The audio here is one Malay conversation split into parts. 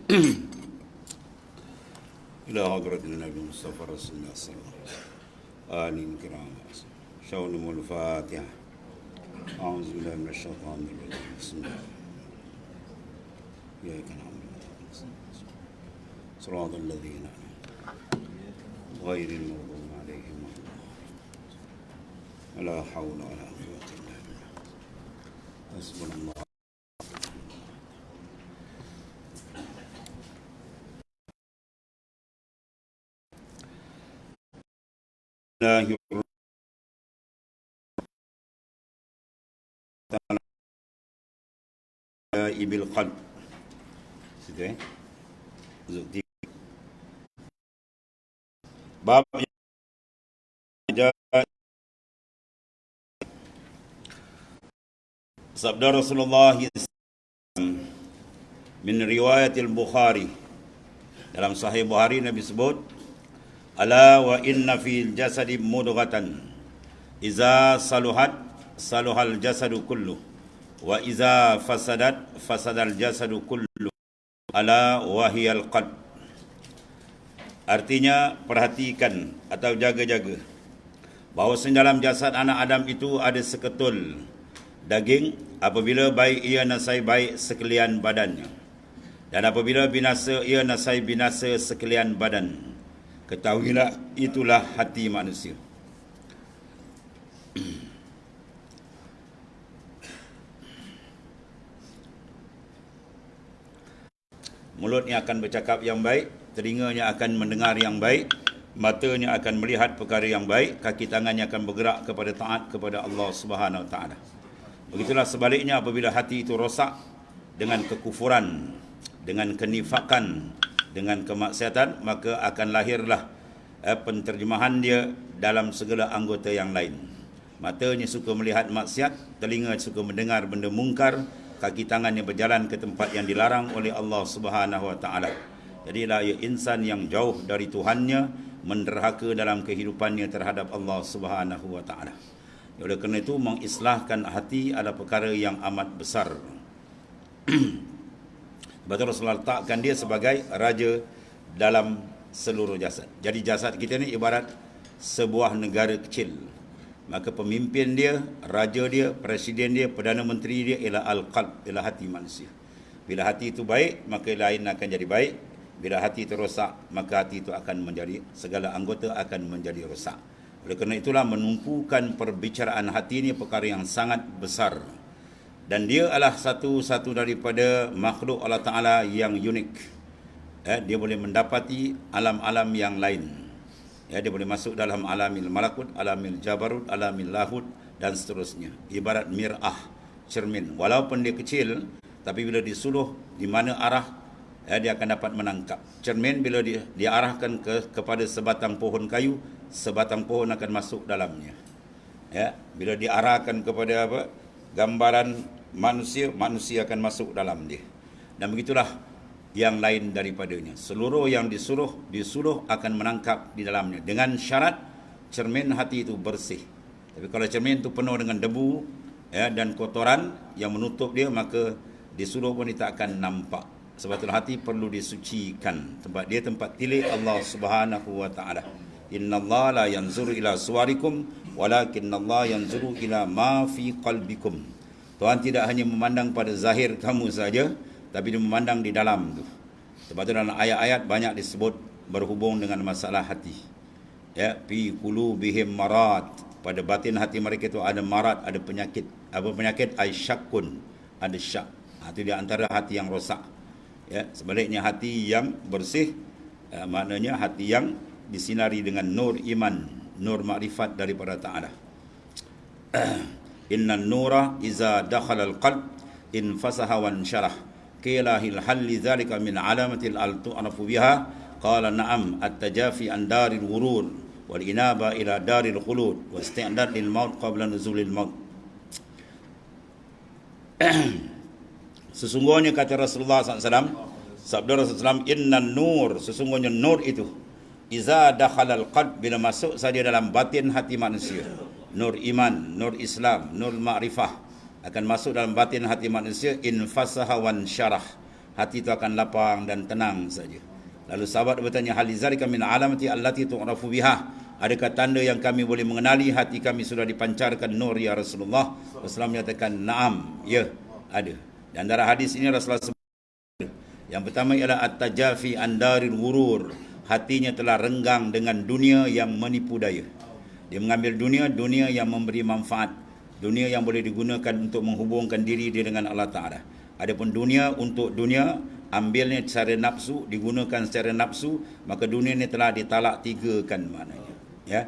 إلى حضرة النبي المصطفى رسول الله صلى الله عليه وسلم آل الكرام شاولم الفاتحة أعوذ بالله من الشيطان الرجيم بسم الله إياك نعبد وإياك نستعين صراط الذين أنعمت عليهم غير المغضوب عليهم ولا حول ولا قوة إلا بالله حسبنا الله. Ibil qalb situ Zukti bab sabda Rasulullah min riwayat al-Bukhari, dalam sahih Bukhari Nabi sebut, ala wa inna fil jasadi mudghatan iza saluhat saluhal jasadu kullu wa iza fasadat fasadal jasadu kullu ala wahiyal qalb. Artinya, perhatikan atau jaga-jaga bahawa dalam jasad anak Adam itu ada seketul daging. Apabila baik, ia nasai baik sekalian badannya, dan apabila binasa, ia nasai binasa sekalian badan. Ketahuilah, itulah hati manusia. Mulutnya akan bercakap yang baik, telinganya akan mendengar yang baik, matanya akan melihat perkara yang baik, kaki tangannya akan bergerak kepada taat kepada Allah Subhanahu Wa Taala. Begitulah sebaliknya, apabila hati itu rosak dengan kekufuran, dengan kenifakan, dengan kemaksiatan, maka akan lahirlah penterjemahan dia dalam segala anggota yang lain. Matanya suka melihat maksiat, telinga suka mendengar benda mungkar, kaki tangannya berjalan ke tempat yang dilarang oleh Allah Subhanahu Wa Taala. Jadilah ia insan yang jauh dari Tuhannya, menderhaka dalam kehidupannya terhadap Allah Subhanahu Wa Taala. Oleh kerana itu, mengislahkan hati adalah perkara yang amat besar. Betul, Rasulullah letakkan dia sebagai raja dalam seluruh jasad. Jadi jasad kita ni ibarat sebuah negara kecil. Maka pemimpin dia, raja dia, presiden dia, Perdana Menteri dia ialah al-qalb, ialah hati manusia. Bila hati itu baik, maka lain akan jadi baik. Bila hati itu rosak, maka hati itu akan menjadi, segala anggota akan menjadi rosak. Oleh kerana itulah, menumpukan perbicaraan hati ini perkara yang sangat besar. Dan dia adalah satu-satu daripada makhluk Allah Ta'ala yang unik. Dia boleh mendapati alam-alam yang lain. Dia boleh masuk dalam alamil malakut, alamil jabarut, alamil lahut dan seterusnya. Ibarat mir'ah, cermin. Walaupun dia kecil, tapi bila disuluh di mana arah, dia akan dapat menangkap. Cermin bila diarahkan kepada sebatang pohon kayu, sebatang pohon akan masuk dalamnya. Bila diarahkan kepada gambaran manusia, manusia akan masuk dalam dia. Dan begitulah yang lain daripadanya. Seluruh yang disuruh akan menangkap di dalamnya, dengan syarat cermin hati itu bersih. Tapi kalau cermin itu penuh dengan debu dan kotoran yang menutup dia, maka disuruh pun dia tak akan nampak. Sebab itulah hati perlu disucikan. Tempat dia tempat tilik Allah Subhanahu Wa Taala. Innallaha la yanzuru ila suwarikum walakinallaha yanzuru ila ma fi qalbikum. Tuhan tidak hanya memandang pada zahir kamu saja, tapi dia memandang di dalam tu. Sebab itu dalam ayat-ayat banyak disebut berhubung dengan masalah hati. Fi qulubihim marad, pada batin hati mereka itu ada marad, ada penyakit. Apa penyakit? Aisyakun, ada syak. Itu di antara hati yang rosak. Sebaliknya hati yang bersih, maknanya hati yang disinari dengan nur iman, nur makrifat daripada Ta'ala. Innan nura iza dakhala al-qalb infasaha wan syarah. Qila hal lidzalika min alamatil al-tu'rafu biha. Qala na'am, at-tajafi an daril ghurur wal inaba ila daril khulud wa isti'dad lil maut qabla nuzulil maut. Sesungguhnya kata Rasulullah SAW, sabda Rasulullah SAW, innan nur, sesungguhnya nur itu, iza dakhala al-qalb, bila masuk saja dalam batin hati manusia, nur iman, nur Islam, nur ma'rifah akan masuk dalam batin hati manusia, infasaha wan syarah, hati itu akan lapang dan tenang saja. Lalu sahabat bertanya, hal zalika min alamati allati tu'rafu biha, adakah tanda yang kami boleh mengenali hati kami sudah dipancarkan nur ya Rasulullah? Rasulullah menyatakan, na'am, ya, ada. Dan dalam hadis ini Rasulullah sebut, yang pertama ialah at-tajafi andaril wurur, hatinya telah renggang dengan dunia yang menipu daya. Dia mengambil dunia yang memberi manfaat, dunia yang boleh digunakan untuk menghubungkan diri dia dengan Allah Ta'ala. Adapun dunia untuk dunia, ambilnya secara nafsu, digunakan secara nafsu, maka dunia ini telah ditalak tigakan maknanya. Ya.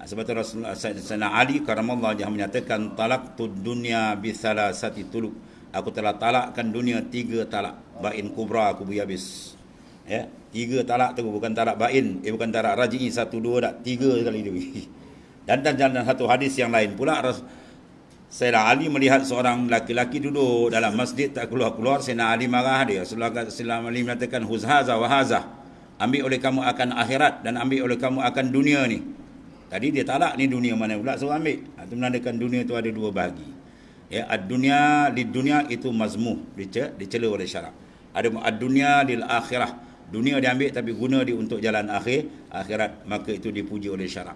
Sebab itu Rasulullah Sayyidina Ali karamallahu wajhahu menyatakan, talaqtud dunya bi thalathati tuluk. Aku telah talakkan dunia 3 talak. Bain kubra aku habis. Ya, 3 talak tu, bukan talak bain, bukan talak raj'i 1 2 tak, 3 kali dia. Dan dalam satu hadis yang lain pula, Sayyidina Ali melihat seorang laki-laki duduk dalam masjid tak keluar-keluar. Sayyidina Ali marah dia. Sayyidina Ali mengatakan, huzhaza wa haza, ambil oleh kamu akan akhirat dan ambil oleh kamu akan dunia ni. Tadi dia talak ni dunia mana pula suruh ambil. Itu menandakan dunia itu ada 2 bahagi. Ya, ad-dunya lid dunya itu mazmuh, dicela oleh syarak. Ada ad-dunya lil akhirah, dunia diambil tapi guna dia untuk jalan akhirat, maka itu dipuji oleh syarak.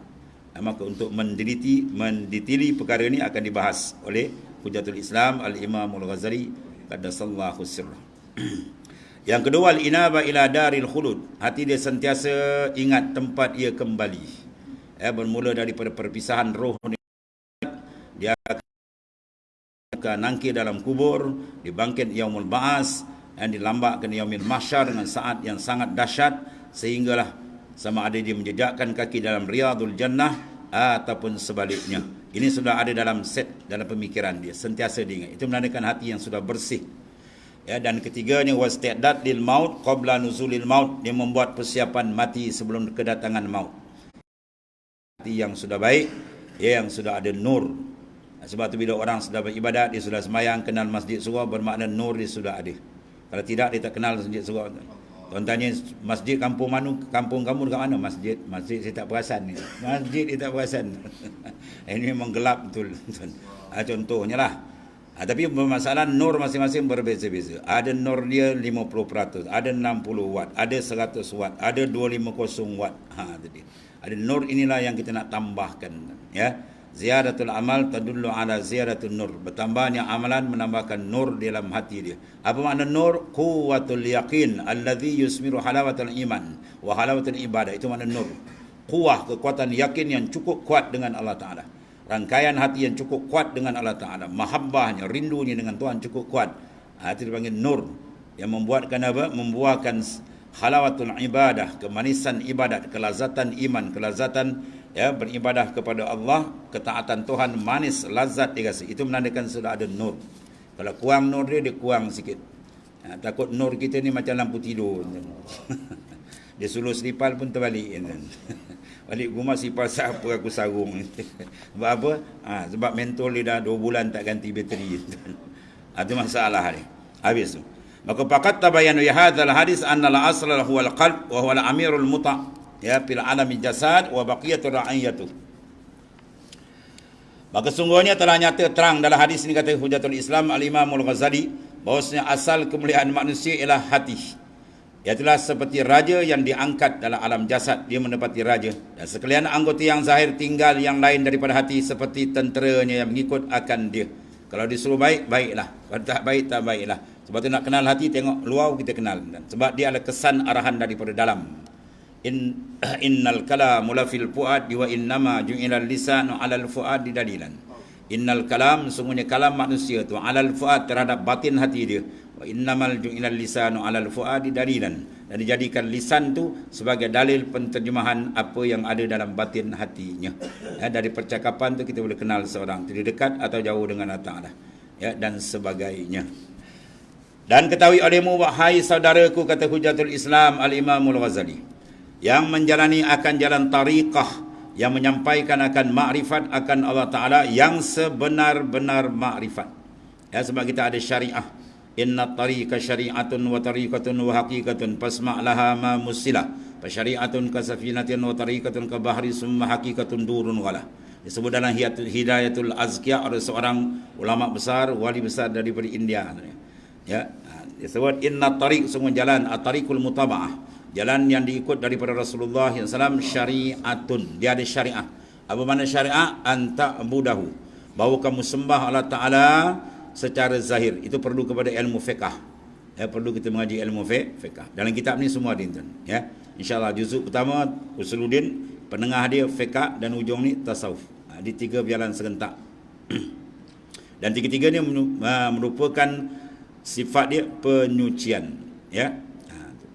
Maka untuk mendetili perkara ini akan dibahas oleh Hujatul Islam Al-Imam Al-Ghazali qaddasallahu sirrah. Yang kedua, al-inaba ila daril khulud, hati dia sentiasa ingat tempat ia kembali. Bermula daripada perpisahan roh, dia akan nangkir dalam kubur, dibangkit yaumul ba'as, dan dilambakkan yaumil mahsyar dengan saat yang sangat dahsyat, sehinggalah sama ada dia menjejakkan kaki dalam riyadul jannah ataupun sebaliknya. Ini sudah ada dalam set, dalam pemikiran dia, sentiasa diingat. Itu menandakan hati yang sudah bersih. Ya, dan ketiganya, wasti'dad lil maut qabla nuzulil maut, dia membuat persiapan mati sebelum kedatangan maut. Hati yang sudah baik, yang sudah ada nur. Sebab tu bila orang sudah beribadat, dia sudah semayang, kenal masjid surau, bermakna nur dia sudah ada. Kalau tidak, dia tak kenal masjid surau. Tuan tanya, masjid kampung mana? Kampung kamu dekat mana? Masjid saya tak perasan ni. Masjid dia tak perasan. Ini memang gelap betul. Contohnya lah. Tapi masalah nur masing-masing berbeza-beza. Ada nur dia 50%, ada 60 watt, ada 100 watt, ada 250 watt. Tadi. Ada nur inilah yang kita nak tambahkan. Ya. Ziyadatul amal tadullu ala ziyadatul nur. Bertambahnya amalan menambahkan nur dalam hati dia. Apa makna nur? Quwwatul yaqin alladhi yusmiru halawatul iman wa halawatul ibadah. Itu makna nur. Kuah, kekuatan yakin yang cukup kuat dengan Allah Ta'ala. Rangkaian hati yang cukup kuat dengan Allah Ta'ala. Mahabbahnya, rindunya dengan Tuhan cukup kuat. Itu dipanggil nur. Yang membuatkan apa? Membuahkan halawatul ibadah, kemanisan ibadat, kelazatan iman, kelazatan beribadah kepada Allah, ketaatan Tuhan, manis, lazat dirasa. Itu menandakan sudah ada nur. Kalau kurang nur dia kurang sikit. Takut nur kita ni macam lampu tidur. Dia suluh selipal pun terbalik. Balik rumah sipal siapa aku sarung. Sebab apa? Sebab mentol dia dah 2 bulan tak ganti bateri. Itu masalah ni. Habis tu. Maka faqat tabayyana ya hadzal hadis anna al-asl huwa al-qalb wa huwa al-amirul muta' fil alami jasad wa baqiyatur ra'iyatu. Maka sungguhnya telah nyata terang dalam hadis ini, kata Hujatul Islam Al-Imam Al-Ghazali, bahwasanya asal kemuliaan manusia ialah hati. Iaitulah seperti raja yang diangkat dalam alam jasad, dia menepati raja, dan sekalian anggota yang zahir tinggal yang lain daripada hati, seperti tenteranya yang mengikut akan dia. Kalau disuruh baik, baiklah. Kalau tak baik, tak baiklah. Sebab tu nak kenal hati, tengok luar kita kenal. Sebab dia adalah kesan arahan daripada dalam. Innal kalam fil fuad wa innama ju'ilal lisanu 'alal fuad dalilan. Innal kalam, sungguhnya kalam manusia tu 'alal fuad, terhadap batin hati dia. Wa innamal ju'ilal lisanu 'alal fuad dalilan. Dan dijadikan lisan tu sebagai dalil penterjemahan apa yang ada dalam batin hatinya. Dari percakapan tu kita boleh kenal seorang tu dia dekat atau jauh dengan Allah Ta'ala. Dan sebagainya. Dan ketahui olehmu, wahai saudaraku, kata Hujatul Islam Al-Imam Al-Ghazali, yang menjalani akan jalan tariqah, yang menyampaikan akan makrifat akan Allah Ta'ala yang sebenar-benar makrifat. Sebab kita ada syariah. Inna tariqa syari'atun wa tariqatun wa haqiqatun fasma' laha ma musila. Fa syari'atun ka safinatin wa tariqatun ka bahri summa haqiqatun durun wala. Disebut dalam Hidayatul Azkiya oleh seorang ulama besar, wali besar daripada India. Disebut inna tariq, sungguh jalan, at-tariqul mutaba'ah, jalan yang diikut daripada Rasulullah SAW, syari'atun, dia ada syariah. Apa makna syariah? Anta abudahu, bahawa kamu sembah Allah Ta'ala secara zahir. Itu perlu kepada ilmu fiqah. Ya, perlu kita mengaji ilmu fiqah. Dalam kitab ni semua ada, ya. InsyaAllah juzuk pertama Usuluddin, penengah dia fiqah, dan ujung ni tasawuf. Di 3 jalan serentak. Dan tiga-tiga ni merupakan sifat dia penyucian, ya.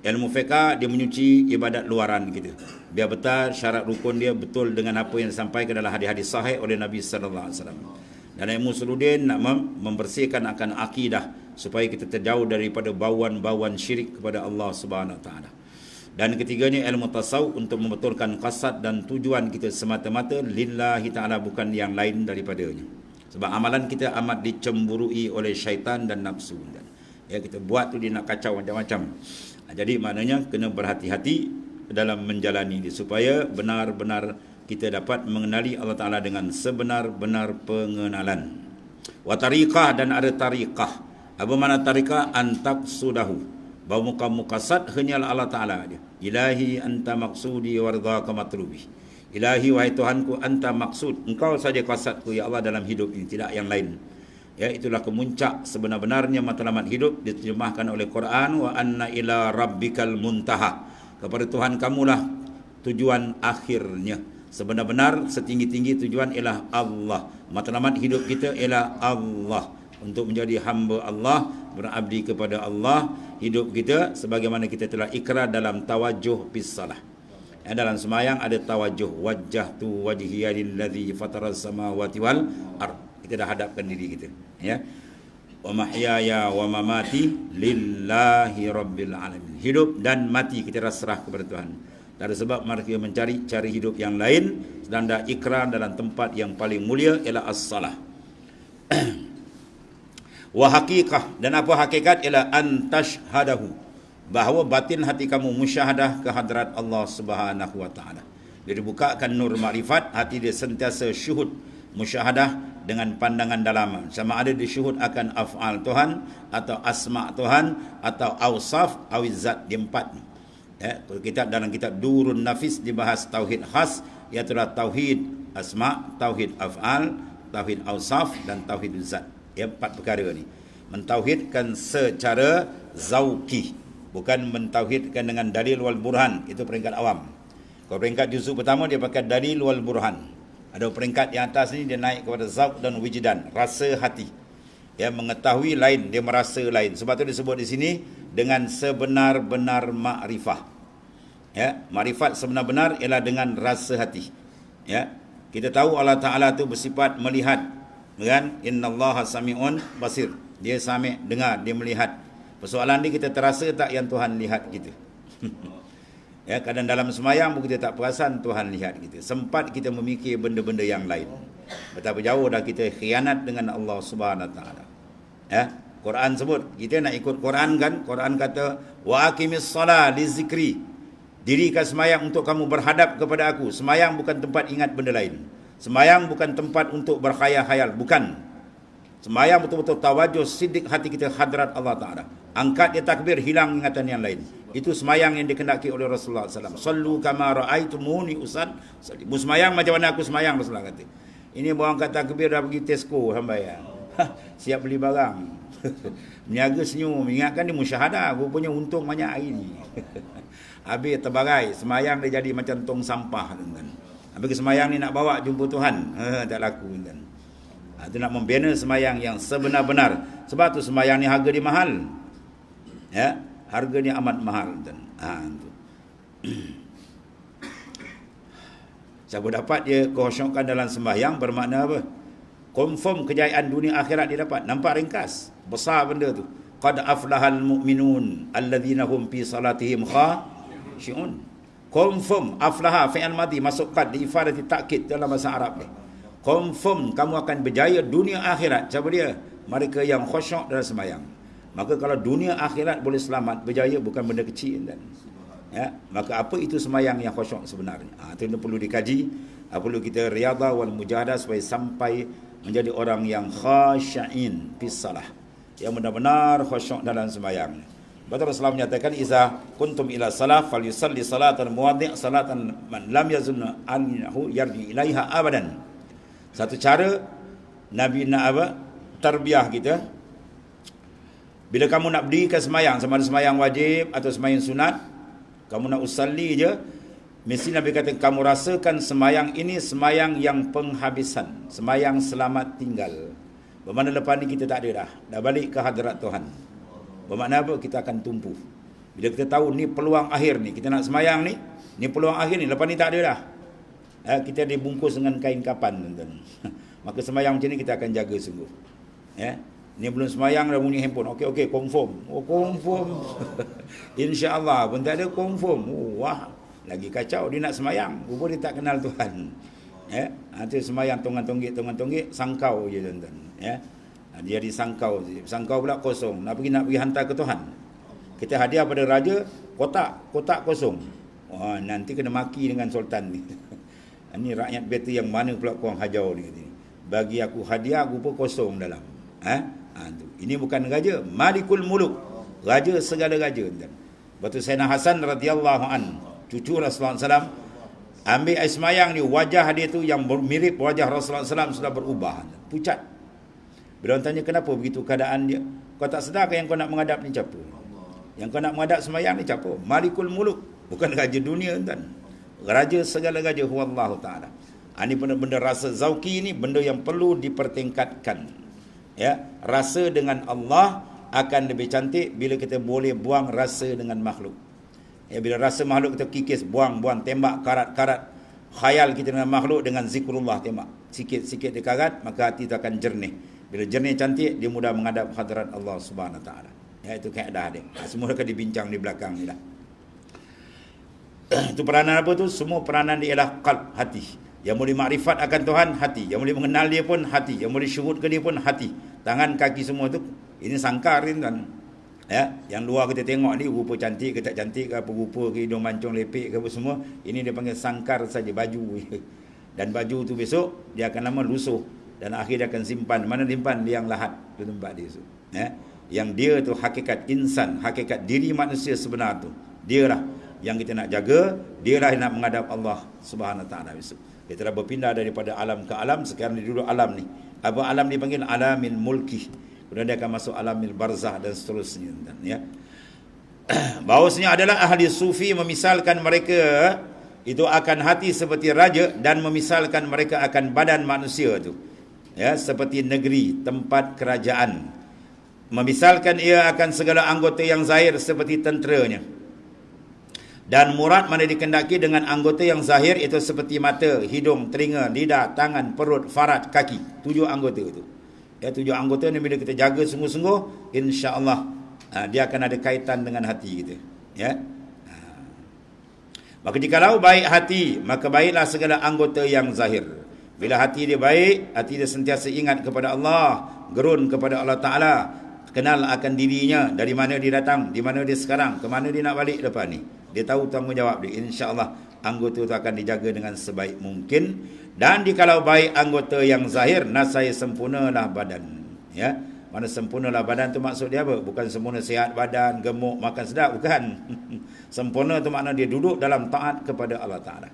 Ilmu fiqah dia menyuci ibadat luaran kita, biar betul syarat rukun dia betul dengan apa yang disampaikan dalam hadis-hadis sahih oleh Nabi sallallahu alaihi wasallam. Dan ilmu Usuluddin nak membersihkan akan akidah supaya kita terjauh daripada bauan-bauan syirik kepada Allah Subhanahu wa taala. Dan ketiganya ilmu tasawuf untuk membetulkan qasad dan tujuan kita semata-mata lillahi ta'ala, bukan yang lain daripadanya. Sebab amalan kita amat dicemburui oleh syaitan dan nafsu. Ya, kita buat tu dia nak kacau macam-macam. Jadi maknanya kena berhati-hati dalam menjalani dia supaya benar-benar kita dapat mengenali Allah Ta'ala dengan sebenar-benar pengenalan. Wa tariqah, dan ada tariqah. Apa makna tariqah? Antaqsudahu, bahawa kamu kasad hanyalah Allah Ta'ala dia. Ilahi anta maksudi wardhaka matlubi. Ilahi, wahai Tuhanku, anta maksud, engkau saja kasadku ya Allah dalam hidup ini, tidak yang lain. Ya, itulah kemuncak sebenar-benarnya matlamat hidup, diterjemahkan oleh Quran, wa anna ila rabbikal muntaha, kepada Tuhan kamulah tujuan akhirnya. Sebenar-benar setinggi-tinggi tujuan ialah Allah. Matlamat hidup kita ialah Allah, untuk menjadi hamba Allah, berabdi kepada Allah. Hidup kita sebagaimana kita telah ikrar dalam tawajjuh bis salah. Dalam semayang ada tawajjuh, wajjahtu wajhiya lillazi fataras samawati wal ard. Kita dah hadapkan diri kita, ya. Wa mahyaya wa mamati lillahi rabbil alamin. Hidup dan mati kita serah kepada Tuhan. Tak ada sebab mereka mencari cari hidup yang lain, sedang dah ikrar dalam tempat yang paling mulia ialah as-salah. Wa haqiqah, dan apa hakikat? Ialah antashhadahu, bahawa batin hati kamu musyahadah ke hadrat Allah Subhanahu wa taala. Dia dibukakan nur makrifat, hati dia sentiasa syuhud musyahadah dengan pandangan dalam, sama ada disyuhud akan af'al Tuhan atau asma' Tuhan atau awsaf awizzat, dia 4 ni. Ya, dalam kitab Durun Nafis dibahas tauhid khas, iaitu tauhid asma', tauhid af'al, tauhid awsaf, dan tauhid zat. Ya, 4 perkara ni. Mentauhidkan secara zauqi, bukan mentauhidkan dengan dalil wal burhan, itu peringkat awam. Kalau peringkat juzuk pertama dia pakai dalil wal burhan. Ada peringkat yang atas ni dia naik kepada zauq dan wujdan, rasa hati. Ya, mengetahui lain, dia merasa lain. Sebab tu disebut di sini dengan sebenar-benar makrifah. Ya, makrifat sebenar-benar ialah dengan rasa hati. Ya, kita tahu Allah Taala tu bersifat melihat, kan? Innallaha sami'un basir. Dia sami', dengar, dia melihat. Persoalan ni kita terasa tak yang Tuhan lihat kita? Ya, kadang dalam semayang pun kita tak perasan Tuhan lihat kita. Sempat kita memikir benda-benda yang lain. Betapa jauh dah kita khianat dengan Allah Subhanahu Wa Taala. Ya, Quran sebut kita nak ikut Quran kan? Quran kata wa aqimis salah li zikri. Dirikan semayang untuk kamu berhadap kepada aku. Semayang bukan tempat ingat benda lain. Semayang bukan tempat untuk berkhayal-khayal, bukan. Semayang betul-betul tawajuh siddiq hati kita hadrat Allah Ta'ala. Angkat dia takbir, hilang ingatan yang lain. Itu semayang yang dikendaki oleh Rasulullah SAW. Sallu kama ra'aitumuni usalli. Semayang macam mana aku semayang, Rasulullah kata. Ini orang kata takbir dah pergi Tesco sampai. Siap beli barang. Meniaga senyum, ingatkan dia musyahadah. Rupanya untung banyak hari ni. Habis terbarai, semayang dia jadi macam tong sampah. Habis semayang ni nak bawa jumpa Tuhan. Tak laku kan. Itu nak membina semayang yang sebenar-benar. Sebab tu semayang ni harga dia mahal. Ya, harga ni amat mahal. Siapa dapat dia khusyukkan dalam sembahyang, bermakna apa? Confirm kejayaan dunia akhirat dia dapat. Nampak ringkas, besar benda tu. Qad aflahal mu'minun alladzina hum fi salatihim khashi'un. Confirm, aflaha fi'al madhi, masuk qad di ifadati takkid dalam bahasa Arab ni. Confirm kamu akan berjaya dunia akhirat. Siapa dia? Mereka yang khusyuk dalam sembahyang. Maka kalau dunia akhirat boleh selamat, berjaya, bukan benda kecil kan. Ya, maka apa itu sembahyang yang khusyuk sebenarnya? Itu perlu dikaji, perlu kita riyadhah wal mujahadah supaya sampai menjadi orang yang khasyi'in fis salah. yang benar-benar khusyuk dalam sembahyang. Betul Rasulullah menyatakan, iza kuntum ila salat falyusalli salatan muwaddi' salatan man lam yazun annahu yarji ilaiha abadan. Satu cara Nabi nak apa? Tarbiyah kita. Bila kamu nak berdirikan sembahyang, sama ada sembahyang wajib atau sembahyang sunat, kamu nak usalli je, mesti Nabi kata kamu rasakan sembahyang ini sembahyang yang penghabisan, sembahyang selamat tinggal. Bermakna lepas ni kita tak ada dah balik ke hadrat Tuhan. Bermakna apa? Kita akan tumpu. Bila kita tahu ni peluang akhir ni, kita nak sembahyang ni peluang akhir ni, lepas ni tak ada dah. Kita dibungkus dengan kain kapan, tuan-tuan. Maka sembahyang macam ni kita akan jaga sungguh. Ni belum sembahyang dah bunyi handphone. Okey, confirm. Oh, confirm. InsyaAllah pun tak ada confirm. Wah, lagi kacau dia nak sembahyang. Rupa dia tak kenal Tuhan. Nanti sembahyang tonggak-tonggak, sangkau je, tuan-tuan. Dia disangkau. Sangkau pula kosong. Nak pergi hantar ke Tuhan. Kita hadiah pada raja, kotak kosong. Wah, nanti kena maki dengan sultan ni. Ini rakyat biasa yang mana pula korang hajau ni. Bagi aku hadiah, rupa kosong dalam. Ini bukan raja, Malikul Muluk, raja segala raja. Betul Sayyidina Hasan radhiyallahu an, cucu Rasulullah SAW, ambil air semayang ni, wajah dia tu yang mirip wajah Rasulullah SAW sudah berubah, pucat. Bila orang tanya kenapa begitu keadaan dia, kau tak sedar ke yang kau nak menghadap ni siapa? Yang kau nak menghadap semayang ni siapa? Malikul Muluk, bukan raja dunia, tuan. Raja segala raja, huwallahu ta'ala. Ini benda-benda rasa zauki ni, benda yang perlu dipertingkatkan. Rasa dengan Allah akan lebih cantik bila kita boleh buang rasa dengan makhluk. Bila rasa makhluk kita kikis, buang, tembak karat-karat khayal kita dengan makhluk, dengan zikrullah tembak. Sikit-sikit dia karat, maka hati itu akan jernih. Bila jernih cantik, dia mudah menghadap hadrat Allah Subhanahu Wa Taala. Itu kaedah dia. Semua akan dibincang di belakang ni lah. Itu peranan apa tu? Semua peranan dia ialah qalb, hati. Yang boleh makrifat akan Tuhan, hati. Yang boleh mengenal dia pun, hati. Yang boleh syuhud ke dia pun, hati. Tangan, kaki semua tu, ini sangkar ni, kan. Yang luar kita tengok ni, rupa cantik ke tak cantik ke, apa rupa ke, hidung mancung lepek ke apa semua, ini dia panggil sangkar saja, baju. Dan baju tu besok, dia akan lama lusuh. Dan akhir dia akan simpan. Mana simpan? Dia yang lahat di tempat dia tu. Yang dia tu hakikat insan, hakikat diri manusia sebenar tu. Dia lah yang kita nak jaga, dia lah yang nak menghadap Allah Subhanahu Wa Taala besok. Dia telah berpindah daripada alam ke alam, sekarang dia duduk alam ni. Apa alam dipanggil? Alamil mulki. Kemudian dia akan masuk alamil barzah dan seterusnya. Bahawasanya adalah ahli sufi memisalkan mereka itu akan hati seperti raja, dan memisalkan mereka akan badan manusia tu seperti negeri, tempat kerajaan. Memisalkan ia akan segala anggota yang zahir seperti tenteranya. Dan murad mana dikendaki dengan anggota yang zahir itu seperti mata, hidung, telinga, lidah, tangan, perut, farad, kaki. 7 anggota itu. 7 anggota ni bila kita jaga sungguh-sungguh, insya-Allah dia akan ada kaitan dengan hati kita. Maka jikalau baik hati, maka baiklah segala anggota yang zahir. Bila hati dia baik, hati dia sentiasa ingat kepada Allah, gerun kepada Allah Ta'ala, kenal akan dirinya, dari mana dia datang, di mana dia sekarang, ke mana dia nak balik lepas ni. Dia tahu tanggungjawab dia. InsyaAllah anggota itu akan dijaga dengan sebaik mungkin. Dan jikalau baik anggota yang zahir, nasai sempurnalah badan. Mana sempurnalah badan tu maksud dia apa? Bukan sempurna sihat badan, gemuk, makan sedap, bukan. Sempurna tu makna dia duduk dalam taat kepada Allah Ta'ala.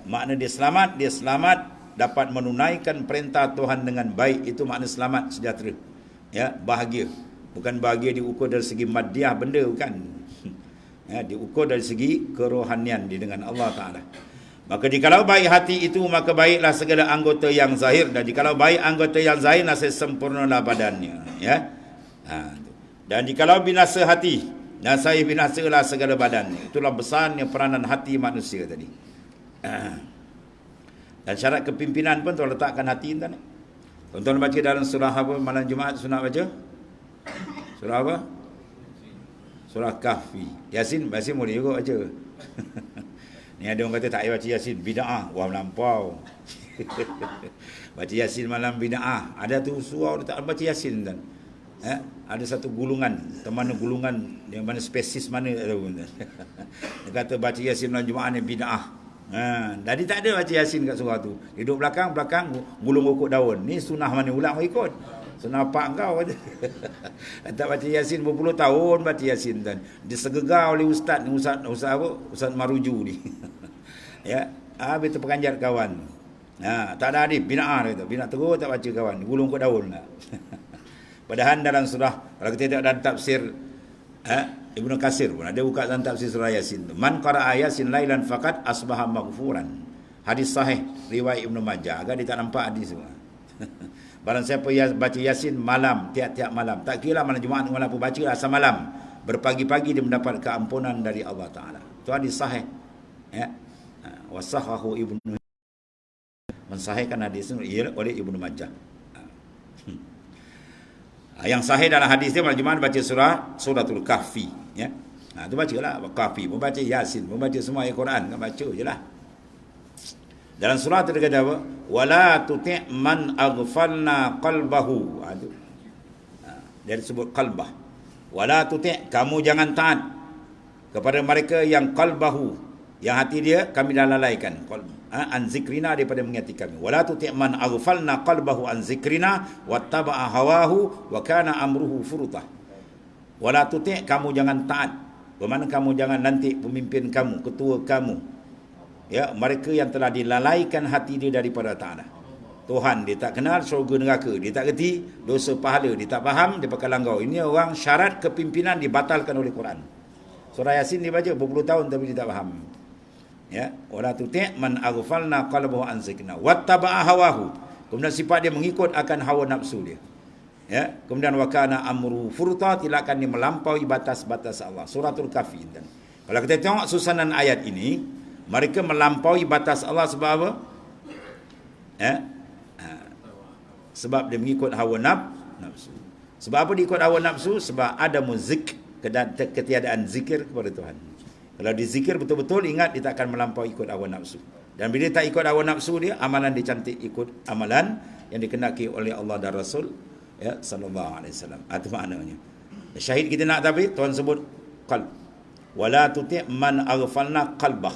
Makna dia selamat dapat menunaikan perintah Tuhan dengan baik. Itu makna selamat, sejahtera. Bahagia. Bukan bahagia diukur dari segi maddiah benda, bukan. Diukur dari segi kerohanian dia dengan Allah Ta'ala. Maka jikalau baik hati itu, maka baiklah segala anggota yang zahir. Dan jikalau baik anggota yang zahir, nasib sempurnalah badannya. Dan jikalau binasa hati, nasib binasalah segala badannya. Itulah besarnya peranan hati manusia tadi. Dan syarat kepimpinan pun tuan letakkan hati. Tuan-tuan baca dalam surah apa malam Jumaat sunat baca? Surah apa? Surah Kahfi. Yasin boleh juga baca. Ni ada orang kata tak payah baca Yasin, bid'ah. Wah, melampau. Baca Yasin malam bid'ah. Ada tu surau dia tak baca Yasin, tuan. Ada satu gulungan, mana gulungan, yang mana spesies mana tak tahu, tuan. Dia kata baca Yasin malam Jumaat ni bid'ah. Jadi tak ada baca Yasin kat surah tu. Duduk belakang gulung ukut daun. Ni sunnah mana ulama ikut? Senapak kau kata. Tak baca Yasin berpuluh tahun baca Yasin dan disegegar oleh ustaz apa? Ustaz Maruju ni. Ya, habis terperanjat kawan. Tak ada hadis bina'ah kata. Bina' terus tak baca kawan. Gulung kot daun lah. Padahal dalam surah, kalau kita tengok dalam tafsir Ibnu Katsir pun ada buka dalam tafsir surah Yasin. Man qara'a Yasin lailan faqat asbaha maghfuran. Hadis sahih riwayat Ibnu Majah. Agak dia tak nampak hadis semua. Barang siapa baca Yasin malam, tiap-tiap malam, tak kira malam Jumaat malam apa, baca asal malam, berpagi-pagi dia mendapat keampunan dari Allah Taala. Itu hadis sahih. Ya. Wasahahu Ibnu, mensahihkan hadis itu oleh Ibnu Majah. Yang sahih dalam hadis dia malam Jumaat baca suratul Kahfi, ya. Tu bacalah Kahfi, membaca Yasin, membaca semua ayat Quran, kan baca jelah. Dalam surah itu dia kata apa? Wala tuti' man aghfalna qalbahu. Dia disebut qalbah. Wala tuti', kamu jangan taat kepada mereka yang qalbahu, yang hati dia kami dah lalaikan. An zikrina, daripada mengingati kami. Wala tuti' man aghfalna qalbahu an zikrina wattaba'a hawahu wa kana amruhu furuta. Wala tuti', kamu jangan taat. Bermakna kamu jangan nanti pemimpin kamu, ketua kamu, ya, mereka yang telah dilalaikan hati dia daripada Ta'ala. Tuhan dia tak kenal, syurga neraka dia tak kerti, dosa pahala dia tak faham, dia pakai langgau. Ini orang syarat kepimpinan dibatalkan oleh Quran. Surah Yasin dia baca berpuluh tahun tapi dia tak faham. Ya, wala tuti' man aghfalna qalbahu an zikrina wattaba'a hawahu. Kemudian sifat dia mengikut akan hawa nafsu dia. Ya, kemudian wa kana amru furta, tilakan dia melampaui batas-batas Allah. Suratul Kahfi. Kalau kita tengok susunan ayat ini, mereka melampaui batas Allah sebab apa? Sebab dia mengikut hawa nafsu. Sebab apa dia ikut hawa nafsu? Sebab ada muzik, ketiadaan zikir kepada Tuhan. Kalau dizikir betul-betul, ingat dia tak akan melampaui ikut hawa nafsu. Dan bila dia tak ikut hawa nafsu dia, amalan dia cantik ikut amalan yang dikehendaki oleh Allah dan Rasul, ya, sallallahu alaihi wasallam. Itu maknanya. Syahid kita nak tapi Tuhan sebut qalb. Wala tuti' man aghfalna qalbah.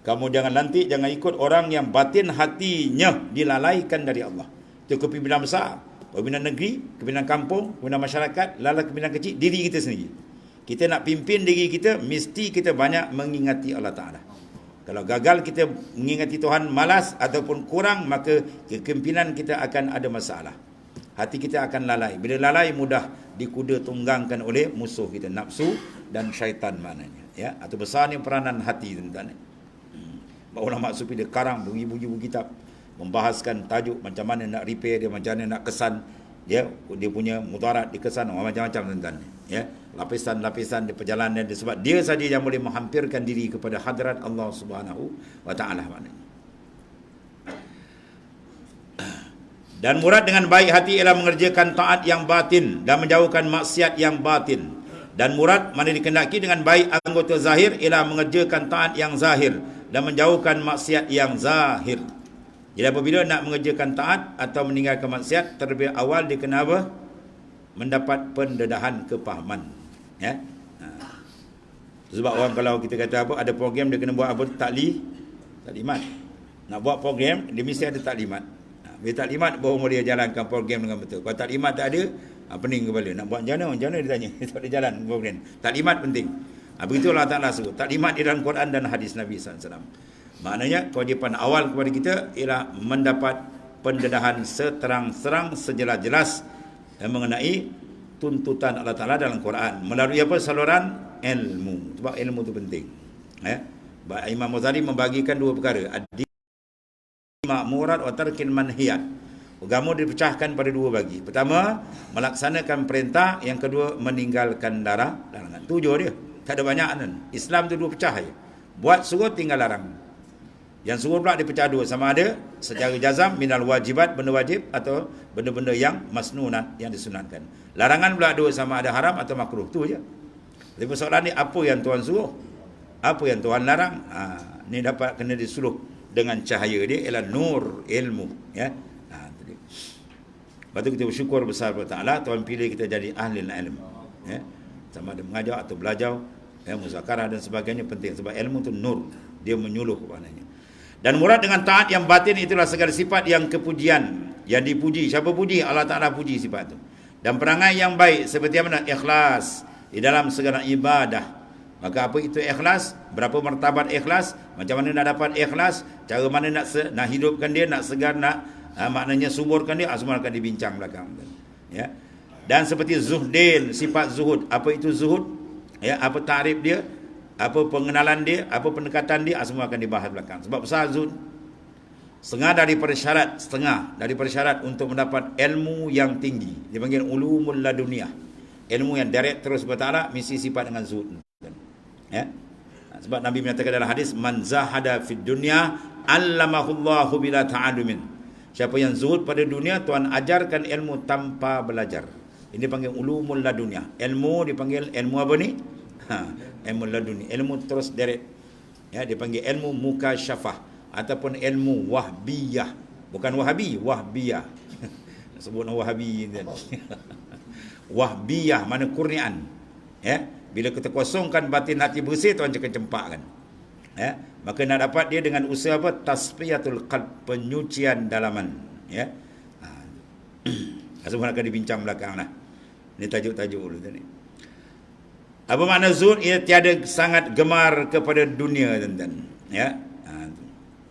Kamu jangan ikut orang yang batin hatinya dilalaikan dari Allah. Itu kepimpinan besar, kepimpinan negeri, kepimpinan kampung, kepimpinan masyarakat, lala kepimpinan kecil, diri kita sendiri. Kita nak pimpin diri kita, mesti kita banyak mengingati Allah Ta'ala. Kalau gagal kita mengingati Tuhan, malas ataupun kurang, maka kepimpinan kita akan ada masalah. Hati kita akan lalai. Bila lalai, mudah dikuda tunggangkan oleh musuh kita, nafsu dan syaitan maknanya. Ya, atau besar ni peranan hati tuan-tuan. Ulama sufi dia karang beribu-ribu kitab membahaskan tajuk macam mana nak repair dia, macam mana nak kesan dia punya mudarat dikesan, macam-macam tuan-tuan. Ya, lapisan-lapisan di perjalanan dia, sebab dia saja yang boleh menghampirkan diri kepada hadrat Allah Subhanahu wa taala maknanya. Dan murad dengan baik hati ialah mengerjakan taat yang batin dan menjauhkan maksiat yang batin. Dan murad mana dikehendaki dengan baik anggota zahir ialah mengerjakan taat yang zahir dan menjauhkan maksiat yang zahir. Jadi apabila nak mengerjakan taat atau meninggalkan maksiat, terlebih awal dia kena apa? Mendapat pendedahan kepahaman. Ya. Sebab orang kalau kita kata apa, ada program dia kena buat apa? Taklimat. Nak buat program, dia mesti ada taklimat. Bila taklimat baru dia jalankan program dengan betul. Kalau taklimat tak ada, pening kepala. Nak buat macam mana dia tanya. Tak ada jalan program. Taklimat penting. Begitu Allah Ta'ala suruh. Taklimat di dalam Quran dan hadis Nabi SAW. Maknanya kewajipan awal kepada kita ialah mendapat pendedahan seterang-terang, sejelas-jelas mengenai tuntutan Allah Ta'ala dalam Quran. Melalui apa? Saluran ilmu. Sebab ilmu itu penting. Imam Ghazali membagikan dua perkara. Ma'murat wa tarkil manhiyat. Agama dipecahkan pada dua bagi. Pertama, melaksanakan perintah. Yang kedua, meninggalkan larangan. Tujuh dia. Tak ada banyak kan. Islam tu dua pecah je. Buat suruh, tinggal larang. Yang suruh pula dipecah dua. Sama ada secara jazam, minal wajibat, benda wajib, atau benda-benda yang masnunat, yang disunatkan. Larangan pula dua, sama ada haram atau makruh. Tu je. Jadi persoalan ni, apa yang Tuhan suruh? Apa yang Tuhan larang? Ni dapat kena disuruh dengan cahaya dia ialah nur ilmu, ya. Lepas tu kita bersyukur besar kepada Ta'ala, Tuhan pilih kita jadi ahli ilmu, ya. Sama ada mengajar atau belajar, ya, muzakarah dan sebagainya penting sebab ilmu tu nur, dia menyuluh maknanya. Dan murad dengan taat yang batin itulah segala sifat yang kepujian yang dipuji. Siapa puji? Allah Ta'ala puji sifat itu. Dan perangai yang baik seperti mana? Ikhlas di dalam segala ibadah. Maka apa itu ikhlas? Berapa martabat ikhlas? Macam mana nak dapat ikhlas? Cara mana nak hidupkan dia, nak segar, nak maknanya suburkan dia, semua akan dibincang belakang. Ya. Dan seperti zuhdil, sifat zuhud. Apa itu zuhud? Ya, apa takrif dia? Apa pengenalan dia? Apa pendekatan dia? Semua akan dibahas belakang. Sebab besar zuhud. Setengah daripada syarat untuk mendapat ilmu yang tinggi. Dipanggil ulumul laduniyah. Ilmu yang direct terus kepada Allah mesti sifat dengan zuhud. Ya. Sebab Nabi menyatakan dalam hadis, man zahada fid dunya allamahullahu bila ta'alumin. Siapa yang zuhud pada dunia, Tuhan ajarkan ilmu tanpa belajar. Ini dipanggil ulumul laduniyah. Ilmu dipanggil ilmu apa ni? Ilmu laduni. Ilmu terus direct. Ya, dipanggil ilmu mukasyafah ataupun ilmu wahbiyah. Bukan wahabi, wahbiyah. Sebut wahabi kan. Wahbiyah mana kurniaan. Ya, bila kita kosongkan batin hati bersih, Tuhan akan cempakkan. Ya, maka nak dapat dia dengan usaha apa? Tasfiyatul qalb, penyucian dalaman. Ya. Semua akan dibincang belakanglah. Ini tajuk-tajuk dulu tadi. Apa makna zuhud? Ia tiada sangat gemar kepada dunia, tuan-tuan. Ya.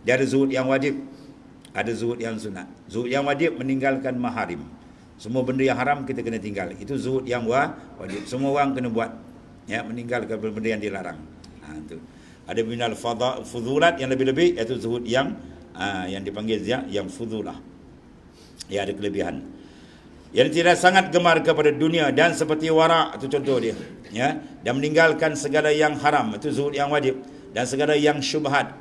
Dia ada zuhud yang wajib, ada zuhud yang sunat. Zuhud yang wajib meninggalkan maharim. Semua benda yang haram kita kena tinggal. Itu zuhud yang wajib. Semua orang kena buat. Ya, meninggalkan benda yang dilarang. Itu. Ada minal fudulat yang lebih-lebih, iaitu zuhud yang dipanggil yang fudulah. Ya, ada kelebihan. Yang tidak sangat gemar kepada dunia dan seperti wara', itu contoh dia. Ya, dan meninggalkan segala yang haram, itu zuhud yang wajib. Dan segala yang syubhat,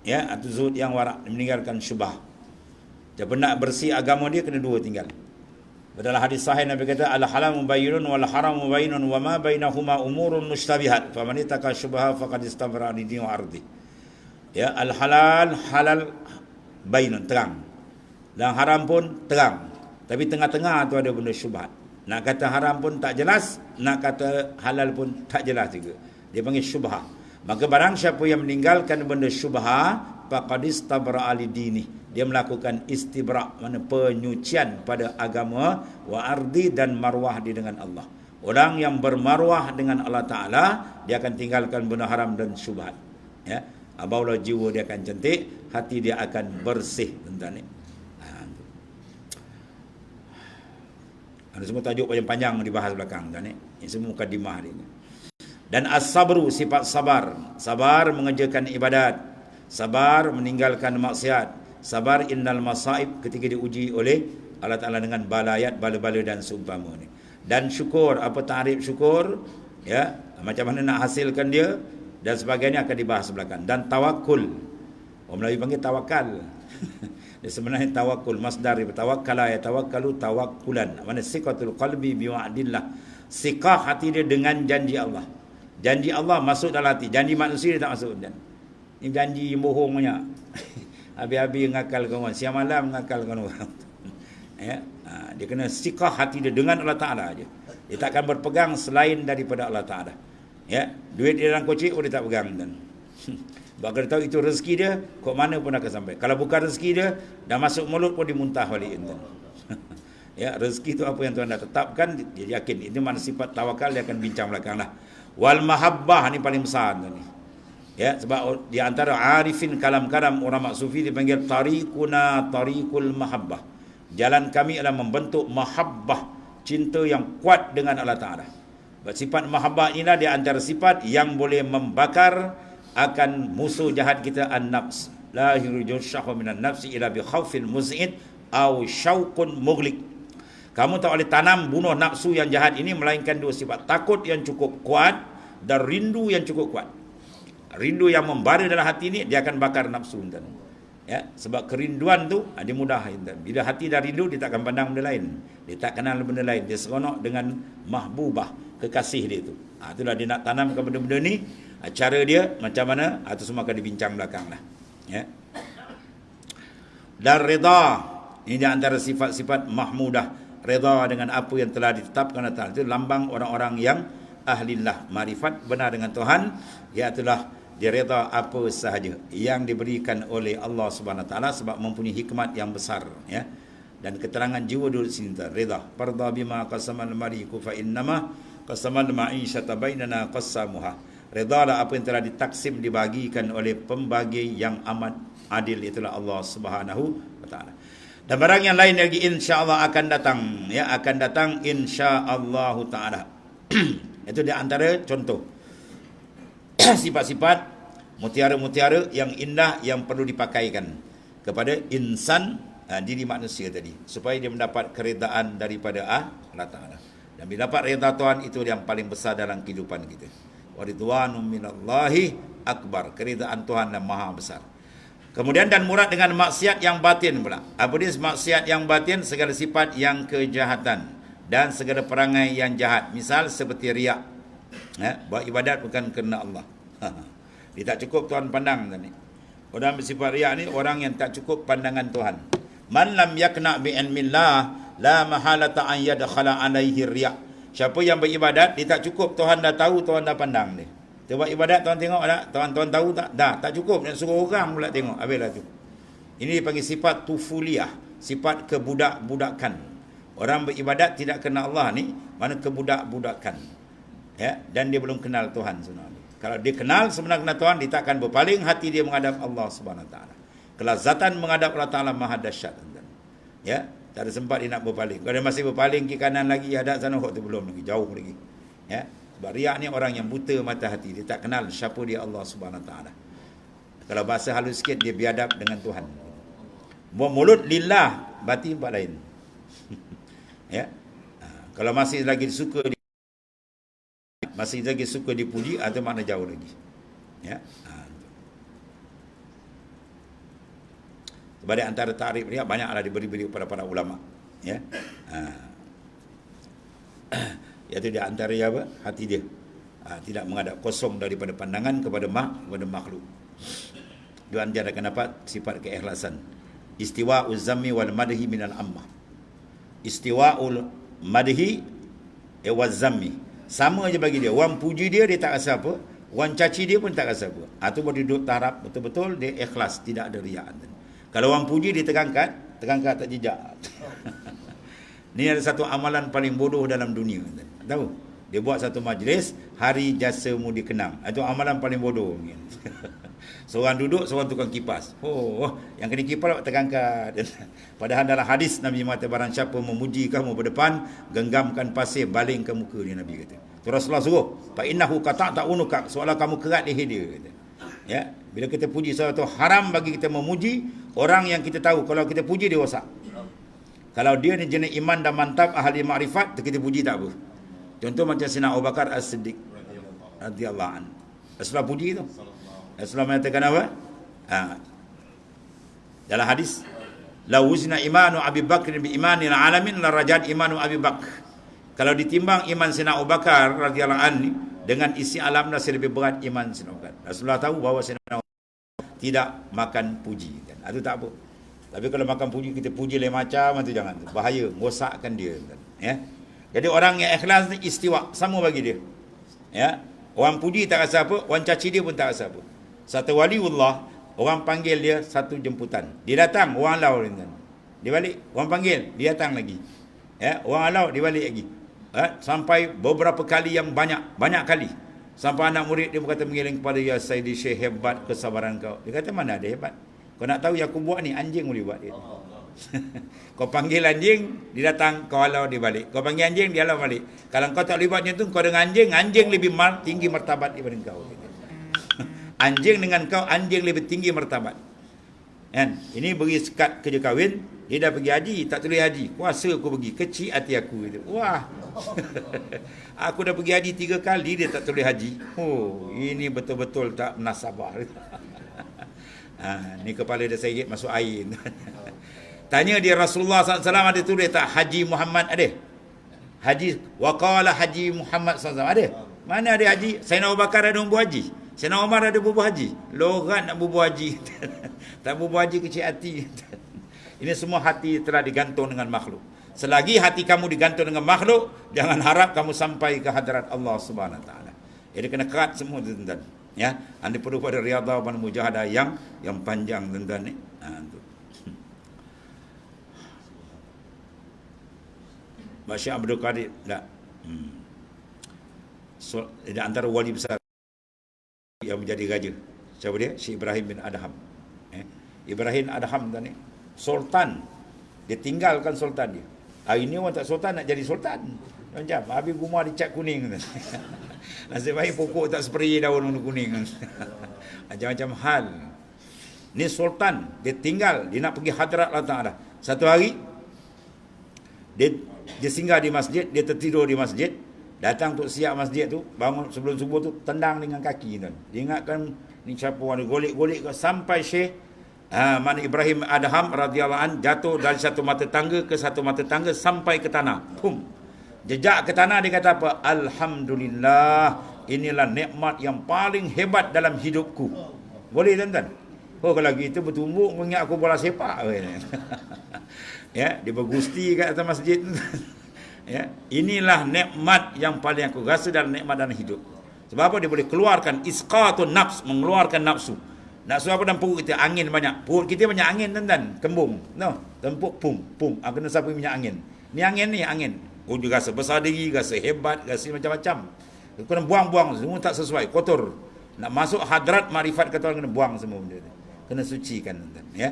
ya, itu zuhud yang wara', meninggalkan syubhat. Siapa nak bersih agama dia, kena dua tinggal. Dalam hadis sahih Nabi kata, al-halamu bayyinun wal haramu bayyinun wa ma bainahuma umurun mushtabihat faman ittaqa syubha faqad istabra dinihi wa ardi. Ya, al-halal bayyinun, terang. Dan haram pun terang. Tapi tengah-tengah tu ada benda syubhat. Nak kata haram pun tak jelas, nak kata halal pun tak jelas juga. Dia panggil syubha. Maka barang siapa yang meninggalkan benda syubha, faqad istabra dinihi, dia melakukan istibra', mana penyucian pada agama, wa ardi, dan marwah dia dengan Allah. Orang yang bermarwah dengan Allah Ta'ala, dia akan tinggalkan benda haram dan syubhat. Ya, baulah jiwa dia akan cantik, hati dia akan bersih, tuan-tuan ni. Ada semua tajuk panjang-panjang dibahas belakang, tuan ni. Ini semua mukadimah dia. Dan as-sabru, sifat sabar. Sabar mengerjakan ibadat. Sabar meninggalkan maksiat. Sabar innal masaib, ketika diuji oleh Allah Ta'ala dengan balayat, bala-bala dan seumpama ni. Dan syukur, apa ta'rif syukur, ya, macam mana nak hasilkan dia, dan sebagainya akan dibahas belakang. Dan tawakul, orang Melayu panggil tawakal. Dia sebenarnya tawakul, masdar tawakkala ya tawakkalu tawakkulan. Mana siqatul qalbi biwa'dillah, siqah hati dia dengan janji Allah. Janji Allah masuk dalam hati, janji manusia dia tak masuk. Ini janji bohong banyak. Habis-habis ngakalkan orang, siang malam ngakalkan orang. Ya, dia kena siqah hati dia dengan Allah Ta'ala aja. Dia tak akan berpegang selain daripada Allah Ta'ala. Ya, duit dia dalam kocik dia tak pegang, dan sebab dia tahu itu rezeki dia, kok mana pun akan sampai. Kalau bukan rezeki dia, dah masuk mulut pun dimuntah balik. Ya, rezeki itu apa yang Tuhan dah tetapkan, dia yakin. Itu mana sifat tawakal, dia akan bincang belakang lah. Wal mahabbah ni paling besar ni. Ya, sebab di antara arifin kalam-kalam ulama sufi dipanggil tariquna tariqul mahabbah. Jalan kami adalah membentuk mahabbah, cinta yang kuat dengan Allah Ta'ala. Sifat mahabbah inilah di antara sifat yang boleh membakar akan musuh jahat kita, an-nafs. La yurjul syahwa minan nafsi ila bi khaufin muz'id aw syauqun mughliq. Kamu tak boleh tanam bunuh nafsu yang jahat ini melainkan dua sifat, takut yang cukup kuat dan rindu yang cukup kuat. Rindu yang membara dalam hati ni, dia akan bakar nafsu, tuan. Ya, sebab kerinduan tu dia mudah, tuan. Bila hati dah rindu, dia tak akan pandang benda lain. Dia tak kenal benda lain. Dia seronok dengan mahbubah, kekasih dia tu. Itulah dia nak tanamkan benda-benda ni. Cara dia macam mana? Itu semua akan dibincang belakang lah. Ya. Dan reda, ini di antara sifat-sifat mahmudah. Reda dengan apa yang telah ditetapkan Allah Ta'ala. Itu lambang orang-orang yang ahlillah, marifat, benar dengan Tuhan. Iaitulah dia reda apa sahaja yang diberikan oleh Allah Subhanahu Wa Taala, sebab mempunyai hikmat yang besar. Ya, Dan keterangan jiwa dulu sini rida. Farda bima qasamal maliku fa innama qasamal ma'isyata bainana qasamuha. Redalah apa yang telah ditaksim dibagikan oleh pembagi yang amat adil, itulah Allah Subhanahu wa taala. Dan barang yang lain lagi insya-Allah akan datang, ya, akan datang insya-Allah taala. Itu di antara contoh sifat-sifat mutiara-mutiara yang indah yang perlu dipakaikan kepada insan, diri manusia tadi, supaya dia mendapat keredaan daripada Allah Ta'ala. Dan bila dapat redha Tuhan, itu yang paling besar dalam kehidupan kita. Wa ridwanum minallahi akbar, keredaan Tuhan yang maha besar. Kemudian dan murad dengan maksiat yang batin pula. Apa dia maksiat yang batin? Segala sifat yang kejahatan dan segala perangai yang jahat. Misal seperti riak, buat ibadat bukan kerana Allah. Dia tak cukup Tuhan pandang tadi. Orang bersifat riak ni orang yang tak cukup pandangan Tuhan. Man lam yakna bi ilmillah la mahalata an yadkhala alaihi riya. Siapa yang beribadat dia tak cukup Tuhan dah tahu, Tuhan dah pandang dia. Dia buat ibadat Tuhan tengok tak? Tuhan tahu tak? Dah, tak cukup, nak suruh orang pula tengok. Habislah tu. Ini dipanggil sifat tufuliyah, sifat kebudak-budakan. Orang beribadat tidak kenal Allah ni, mana kebudak-budakan. Ya, dan dia belum kenal Tuhan sebenarnya. Kalau dia kenal sebenarnya Tuhan, dia tak akan berpaling hati dia menghadap Allah Subhanahu Wa Taala. Kelazatan menghadap Allah Taala maha dahsyat. Ya, tak ada sempat dia nak berpaling. Kalau dia masih berpaling ke kanan lagi, hadap sana, tu belum lagi, jauh lagi. Ya, sebab riak ni orang yang buta mata hati, dia tak kenal siapa dia Allah Subhanahu Wa Taala. Kalau bahasa halus sikit, dia biadab dengan Tuhan. Mulut lillah, batin tempat lain. Ya, kalau masih lagi suka dipuji, atau makna jauh lagi. Ya. Sebab antara ta'rif riak banyaklah diberi-beri kepada para ulama. Ya. Iaitu di antara apa? Hati dia. Tidak menghadap, kosong daripada pandangan kepada makhluk. Dua antara akan dapat sifat keikhlasan. Istiwa'uz zammi wal madhi minal ammah. Istiwa'ul madhi wal zammi. Sama je bagi dia. Orang puji dia, dia tak rasa apa. Orang caci dia pun tak rasa apa. Itu boleh duduk taraf betul-betul, dia ikhlas, tidak ada riak. Kalau orang puji, dia terangkat tak jejak. Ini ada satu amalan paling bodoh dalam dunia. Tahu? Dia buat satu majlis, hari jasamu dikenang. Itu amalan paling bodoh. Seorang duduk, seorang tukang kipas. Yang kena kipas terangkat. Padahal dalam hadis Nabi mengatakan, barang siapa memuji kamu berdepan, genggamkan pasir, baling ke muka dia, Nabi kata. Tu Rasulullah suruh, fa innahu qata'unuka, seolah kamu kerat leher dia, kata. Ya, bila kita puji sesuatu, haram bagi kita memuji orang yang kita tahu. Kalau kita puji, dia rosak. Kalau dia ni jenis iman dan mantap, ahli makrifat, kita puji tak apa. Contoh macam Sayyidina Abu Bakar As-Siddiq radhiyallahu anhu. Rasulullah puji tu. Rasulullah mengatakan apa? Dalam hadis, la wuzna imanu Abi Bakr bi imanil alamin la rajat imanu Abi Bakr. Kalau ditimbang iman Sayyidina Abu Bakar radhiyallahu anhu dengan isi alam, nasi lebih berat iman Sayyidina Abu Bakar. Rasulullah tahu bahawa Sayyidina Abu Bakar tidak makan puji. Itu tak apa. Tapi kalau makan puji, kita puji lain macam, itu jangan. Bahaya, rosakkan dia. Ya. Jadi orang yang ikhlas ni istiwa, sama bagi dia. Ya. Orang puji tak rasa apa, orang caci dia pun tak rasa apa. Satu waliullah, orang panggil dia satu jemputan. Dia datang, orang halau dia. Dia balik, orang panggil, dia datang lagi. Ya, orang halau, dia balik lagi. Sampai beberapa kali yang banyak kali. Sampai anak murid dia berkata mengiling kepada, ya Sayyidi Syekh, hebat kesabaran kau. Dia kata, mana ada hebat? Kau nak tahu yang aku buat ni, anjing boleh buat dia. Kau panggil anjing, dia datang, kau halau, dia balik. Kau panggil anjing, dia halau balik. Kalau kau tak boleh buat macam tu, kau dengan anjing lebih tinggi martabat daripada kau. Anjing dengan kau, anjing lebih tinggi martabat. Kan? Ini beri sekat kerja kahwin, dia dah pergi haji, tak tulis haji. Kuasa aku pergi, kecil hati aku. Wah. Aku dah pergi haji 3 kali, dia tak tulis haji. Ini betul-betul tak menasabah. Ni kepala dia Sayyid masuk air. Tanya dia, Rasulullah SAW ada tulis tak Haji Muhammad ada? Haji waqala Haji Muhammad SAW ada? Mana ada haji? Sayyidina Abu Bakar ada bubuh haji. Sayyidina Umar ada bubuh haji. Lorat nak bubuh haji. Tak bubuh haji kecil hati. Ini semua hati telah digantung dengan makhluk. Selagi hati kamu digantung dengan makhluk, jangan harap kamu sampai ke hadirat Allah Subhanahu Wa Taala. Jadi kena kerat semua tuan-tuan. Ya, anda perlu pada riyadhah dan mujahadah yang panjang tuan-tuan ni. Syekh Abdul Qadir tak. So, antara wali besar yang menjadi raja. Siapa dia? Syekh Ibrahim bin Adham. Ibrahim Adham tadi sultan. Dia tinggalkan sultan dia. Hari ni orang tak sultan nak jadi sultan. Macam habis rumah dicat kuning. Nasib baik pokok tak spray daun kuning. Macam-macam hal. Ni sultan, dia tinggal, dia nak pergi hadrat Allah Ta'ala. Satu hari dia singgah di masjid, dia tertidur di masjid. Datang untuk siap masjid tu, bangun sebelum subuh tu, tendang dengan kaki tu. Dia ingatkan ni siapa orang golek-golek sampai Syekh mana Ibrahim Adham radhiyallahu an jatuh dari satu mata tangga ke satu mata tangga sampai ke tanah. Pum. Jejak ke tanah, dia kata apa? Alhamdulillah, inilah nikmat yang paling hebat dalam hidupku. Boleh tuan-tuan? Oh, kalau gitu bertumbuk mengingat aku bola sepak. Ya, dia bergusti kat atas masjid. Ya, inilah nikmat yang paling aku rasa dalam nikmat dalam hidup. Sebab apa? Dia boleh keluarkan isqatun nafs, mengeluarkan nafsu. Nafsu apa dalam perut kita? Angin banyak. Perut kita banyak angin tuan-tuan, kembung. No, tempuk pum. Kena sapu minyak angin. Ni angin. Oh, dia rasa besar diri, rasa hebat, rasa macam-macam. Kena buang-buang, semua tak sesuai, kotor. Nak masuk hadrat makrifat kata orang, kena buang semua benda tu. Kena sucikan tuan-tuan, ya.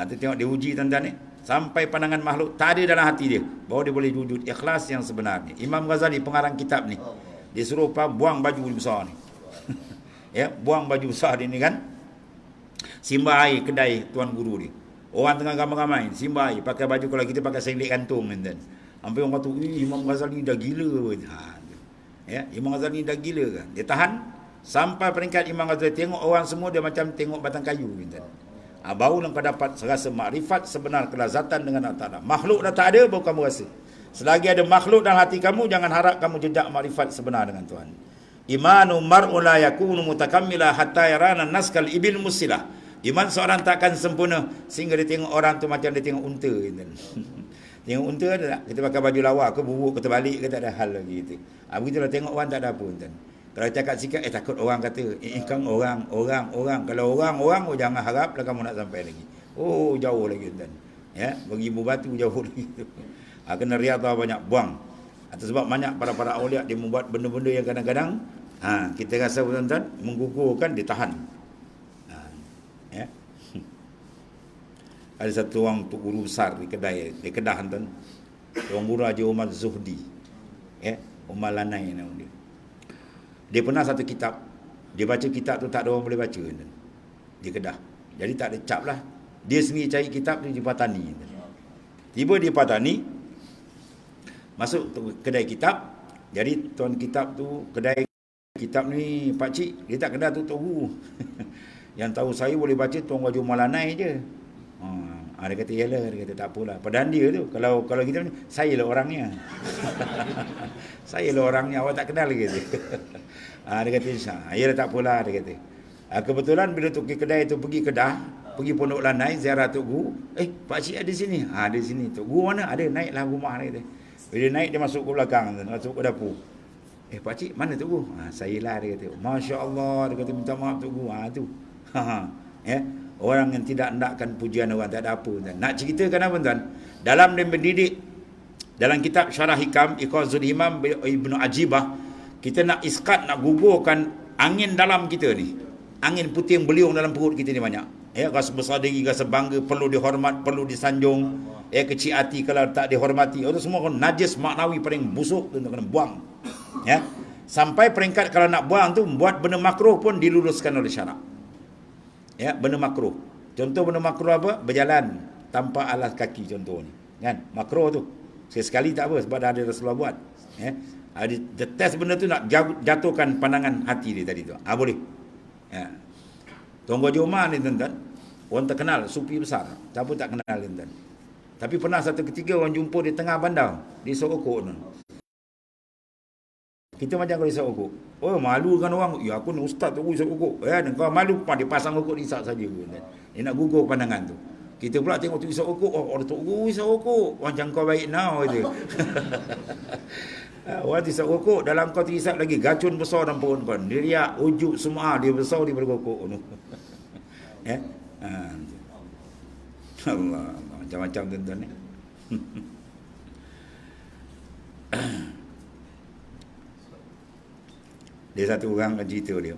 Tu tengok dia uji tuan-tuan ni. Sampai pandangan makhluk tak ada dalam hati dia, bahawa dia boleh wujud ikhlas yang sebenarnya. Imam Ghazali pengarang kitab ni, dia suruh buang baju besar ni. Ya, buang baju besar dia ni kan. Simbah air kedai tuan guru dia. Orang tengah ramai-ramai simbah air, pakai baju kalau kita pakai selik kantung tuan-tuan. Sampai orang kata, Imam Ghazali dah gila. Ya, Imam Ghazali dah gila kan. Dia tahan sampai peringkat Imam Ghazali tengok orang semua dia macam tengok batang kayu tuan. Barulah kau dapat rasa makrifat sebenar kelazatan dengan Allah Ta'ala. Makhluk dah tak ada, baru kamu rasa. Selagi ada makhluk dalam hati kamu, jangan harap kamu jejak makrifat sebenar dengan Tuhan. Imanu mar'u la yakunu mutakammila hatta yarana naskal ibil musilah. Iman seorang takkan sempurna sehingga dia tengok orang tu macam dia tengok unta. Tengok unta ada tak? Kita pakai baju lawa ke buruk ke terbalik ke tak ada hal lagi gitu. Begitulah tengok orang tak ada apa tuan. Kalau cakap sikit takut orang kata kan orang. Kalau orang oh, jangan haraplah kamu nak sampai lagi. Oh, jauh lagi tuan. Ya, beribu batu jauh lagi tu. Kena riadah banyak, buang. Atau sebab banyak para aulia dia membuat benda-benda yang kadang-kadang kita rasa tuan-tuan menggugurkan, ditahan. Ya. Ada satu orang tok guru besar di Kedah tuan. Tuan guru Haji Umar Zuhdi. Ya, Umar Lanai nama dia. Dia pernah satu kitab, dia baca kitab tu tak ada orang boleh baca tuan. Di Kedah. Jadi tak ada cap lah. Dia sendiri cari kitab tu di Patani. Tiba di Patani, masuk kedai kitab. Jadi tuan kitab tu, kedai kitab ni pakcik, dia tak kenal tu tok guru. Yang tahu saya boleh baca tuan Haji Umar Lanai je. Dia kata yalah, dia kata tak apalah. Padahal dia tu kalau kita ni, saya lah orangnya. Saya lah orangnya, awak tak kenal lagi tu. Dia kata yalah tak apalah, dia kata. Kebetulan bila tu pergi kedai tu, pergi Kedah, pergi Pondok Lanai ziarah tok guru. Pak cik ada sini. Ada sini. Tok guru mana? Ada, naiklah rumah dia kata. Bila dia naik dia masuk ke belakang, masuk ke dapur. Pak cik mana tok guru? Saya lah, dia kata. Masya-Allah, dia kata minta maaf tok guru. Tu. Ya. Orang yang tidak hendakkan pujian orang tak ada apa tuan. Nak ceritakan apa tuan? Dalam dia mendidik dalam kitab Syarah Hikam Iqazul Imam Ibnu Ajibah, kita nak iskat, nak gugurkan angin dalam kita ni. Angin puting beliung dalam perut kita ni banyak. Ya, rasa besar diri, rasa bangga, perlu dihormat, perlu disanjung. Kecil hati kalau tak dihormati. Itu semua najis maknawi paling busuk tu kena buang. Ya. Sampai peringkat kalau nak buang tu buat benda makruh pun diluluskan oleh syarak. Ya, benda makruh. Contoh benda makruh apa? Berjalan tanpa alas kaki contoh ni. Kan? Makruh tu. Sekali tak apa sebab dah ada Rasulullah buat. Ya. Dia test benda tu nak jatuhkan pandangan hati dia tadi tu. Boleh. Ya. Tuan Haji Umar ni tuan-tuan, orang terkenal, sufi besar. Siapa tak kenal tuan-tuan. Tapi pernah satu ketika orang jumpa di tengah bandar, di Sorokok tu. Kita macam kalau isap rokok. Oh, malu kan orang. Ya, aku ni ustaz tu isap rokok. Ya, kau malu dia pasang rokok isap saja. Dia nak gugur pandangan tu. Kita pula tengok tu isap rokok. Oh, orang tu isap rokok. Macam kau baik now je. Orang isap rokok, dalam kau isap lagi gacun besar dalam perut kau. Dia riak, ujuk semua dia besar daripada rokok tu. Ya. Allah, macam-macam tuan-tuan ni. Dia satu orang kan cerita dia.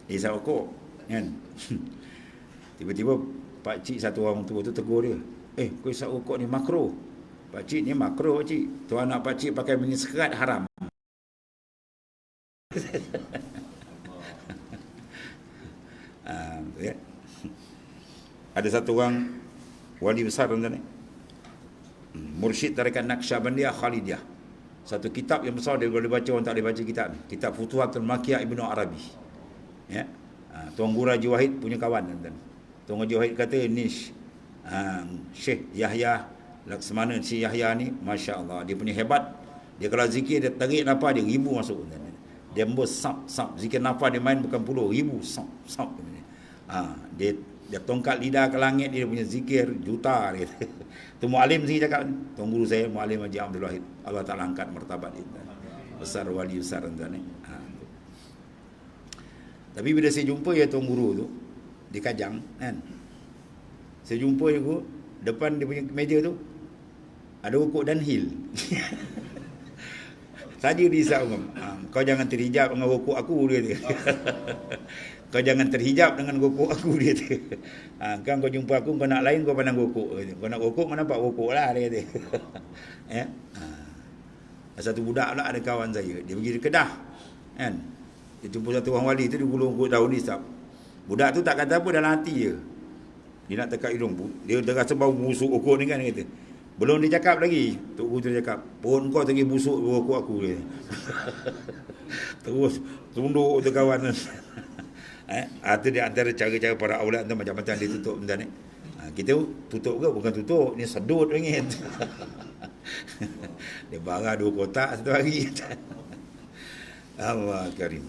Dia isap rokok kan. Tiba-tiba pak cik satu orang tua tu tegur dia. Kau isap rokok ni makro. Pak cik ni makro pak cik. Tuan anak pak cik pakai mini skirt haram. Ya. Ada satu orang wali besar tuan-tuan ni. Mursyid tarekat Naqsyabandiyah Khalidiyah. Satu kitab yang besar dia boleh baca, orang tak boleh baca kitab ni. Kitab Futuhatul Makkiyah Ibnu Arabi. Ya. Tuan Guru Haji Wahid punya kawan tuan-tuan. Tuan Haji Wahid kata ni Syekh Yahya Laksamana, si Yahya ni masya-Allah dia punya hebat. Dia kalau zikir dia tarik nafas dia ribu masuk tuan-tuan. Dia embus sap zikir nafas dia main bukan puluh ribu sap. Dia tongkat lidah ke langit, dia punya zikir juta dia. Tu mualim sini cakap, tuan guru saya Muallim Haji Abdul Wahid. Allah Taala angkat martabat dia. Besar wali besar tuan ni. Tapi bila saya jumpa ya tuan guru tu di Kajang kan. Saya jumpa dia depan dia punya meja tu ada rokok dan hil. Saja risau kau jangan terhijab dengan rokok aku dia. Kau jangan terhijab dengan rokok aku dia. Kan kau jumpa aku kau nak lain kau pandang rokok. Kau nak rokok kau nampak rokok lah dia. Ya. Satu budak pula ada kawan saya. Dia pergi ke Kedah. Kan? Dia jumpa satu orang wali tu dia gulung rokok daun hisap. Budak tu tak kata apa dalam hati je. Dia nak tekak hidung. Dia rasa bau busuk rokok ni kan dia kata. Belum dia cakap lagi, Tok Guru tu cakap, "Pohon kau lagi busuk rokok aku." Dia. Terus tunduk tu kawan. Itu di antara cara-cara para aulat tu macam-macam dia tutup benda ni. Kita tutup ke? Bukan tutup, ni sedut ringgit. Dia barang 2 kotak satu hari. Allah Karim.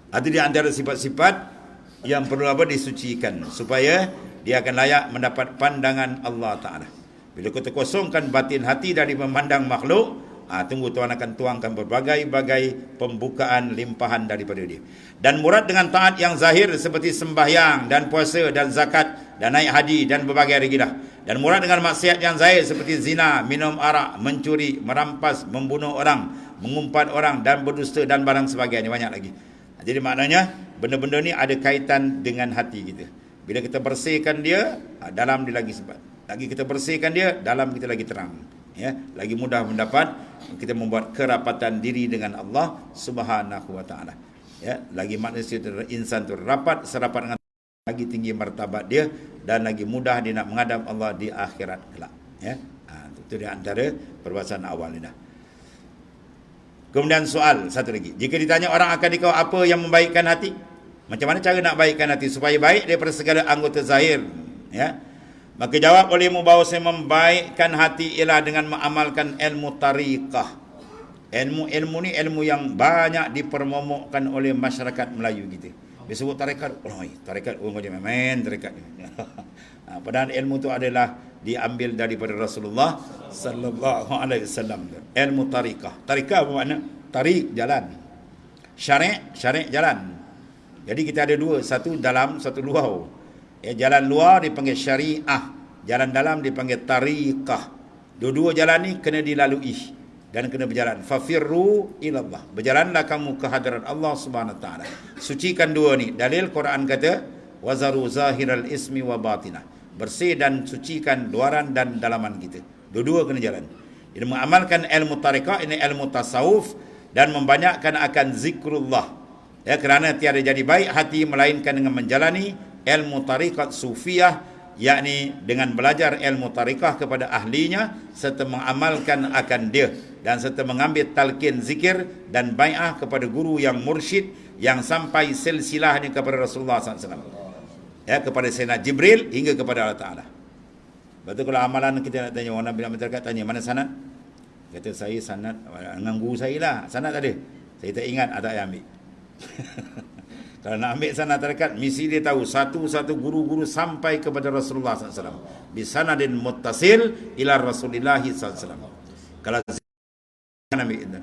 Itu di antara sifat-sifat yang perlu disucikan supaya dia akan layak mendapat pandangan Allah Ta'ala. Bila kau terkosongkan batin hati dari memandang makhluk, tunggu Tuhan akan tuangkan berbagai-bagai pembukaan limpahan daripada dia. Dan murad dengan taat yang zahir seperti sembahyang dan puasa dan zakat dan naik haji dan berbagai rigidah. Dan murad dengan maksiat yang zahir seperti zina, minum arak, mencuri, merampas, membunuh orang, mengumpat orang dan berdusta dan barang sebagainya. Banyak lagi. Jadi maknanya benda-benda ni ada kaitan dengan hati kita. Bila kita bersihkan dia, dalam dia lagi sebab. Lagi kita bersihkan dia, dalam kita lagi terang. Ya, lagi mudah mendapat kita membuat kerapatan diri dengan Allah Subhanahu wa taala. Ya, lagi manusia insan tu rapat serapat dengan lagi tinggi martabat dia dan lagi mudah dia nak menghadap Allah di akhirat kelak. Ya. Itu di antara perbahasan awal ini dah. Kemudian soal satu lagi. Jika ditanya orang akan dikau apa yang membaikkan hati? Macam mana cara nak baikkan hati supaya baik daripada segala anggota zahir? Ya. Maka jawab olehmu bahawa saya membaikkan hati ialah dengan mengamalkan ilmu tariqah. Ilmu ni ilmu yang banyak dipermomokkan oleh masyarakat Melayu kita. Dia sebut tarekat, tarekat orang macam main tarekat. Padahal ilmu tu adalah diambil daripada Rasulullah sallallahu alaihi wasallam. Ilmu tariqah. Tariqah apa makna? Tarik jalan. Syari' jalan. Jadi kita ada dua, satu dalam, satu luar. Jalan luar dipanggil syariah, jalan dalam dipanggil tariqah. Dua-dua jalan ni kena dilalui dan kena berjalan. Fafirru ilallah. Berjalanlah kamu ke hadirat Allah Subhanahu taala. Sucikan dua ni. Dalil Quran kata, wazaru zahiral ismi wa batinah. Bersih dan sucikan luaran dan dalaman kita. Dua-dua kena jalan. Ini mengamalkan ilmu tariqah, ini ilmu tasawuf dan membanyakkan akan zikrullah. Ya, kerana tiada jadi baik hati melainkan dengan menjalani ilmu tariqat sufiyah, yakni dengan belajar ilmu tariqah kepada ahlinya serta mengamalkan akan dia dan serta mengambil talqin zikir dan bai'ah kepada guru yang mursyid yang sampai silsilahnya kepada Rasulullah SAW. Ya, kepada Sayyidina Jibril hingga kepada Allah Ta'ala. Lepas tu kalau amalan kita nak tanya orang Nabi masyarakat tanya mana sanad? Kata saya sanad dengan guru saya lah. Sanad tak ada. Saya tak ingat, tak payah ambil. Kalau nak ambil sanad tarekat, mesti dia tahu satu-satu guru-guru sampai kepada Rasulullah SAW. Bisanadin muttasil ila Rasulillah SAW. Kalau ambil itu.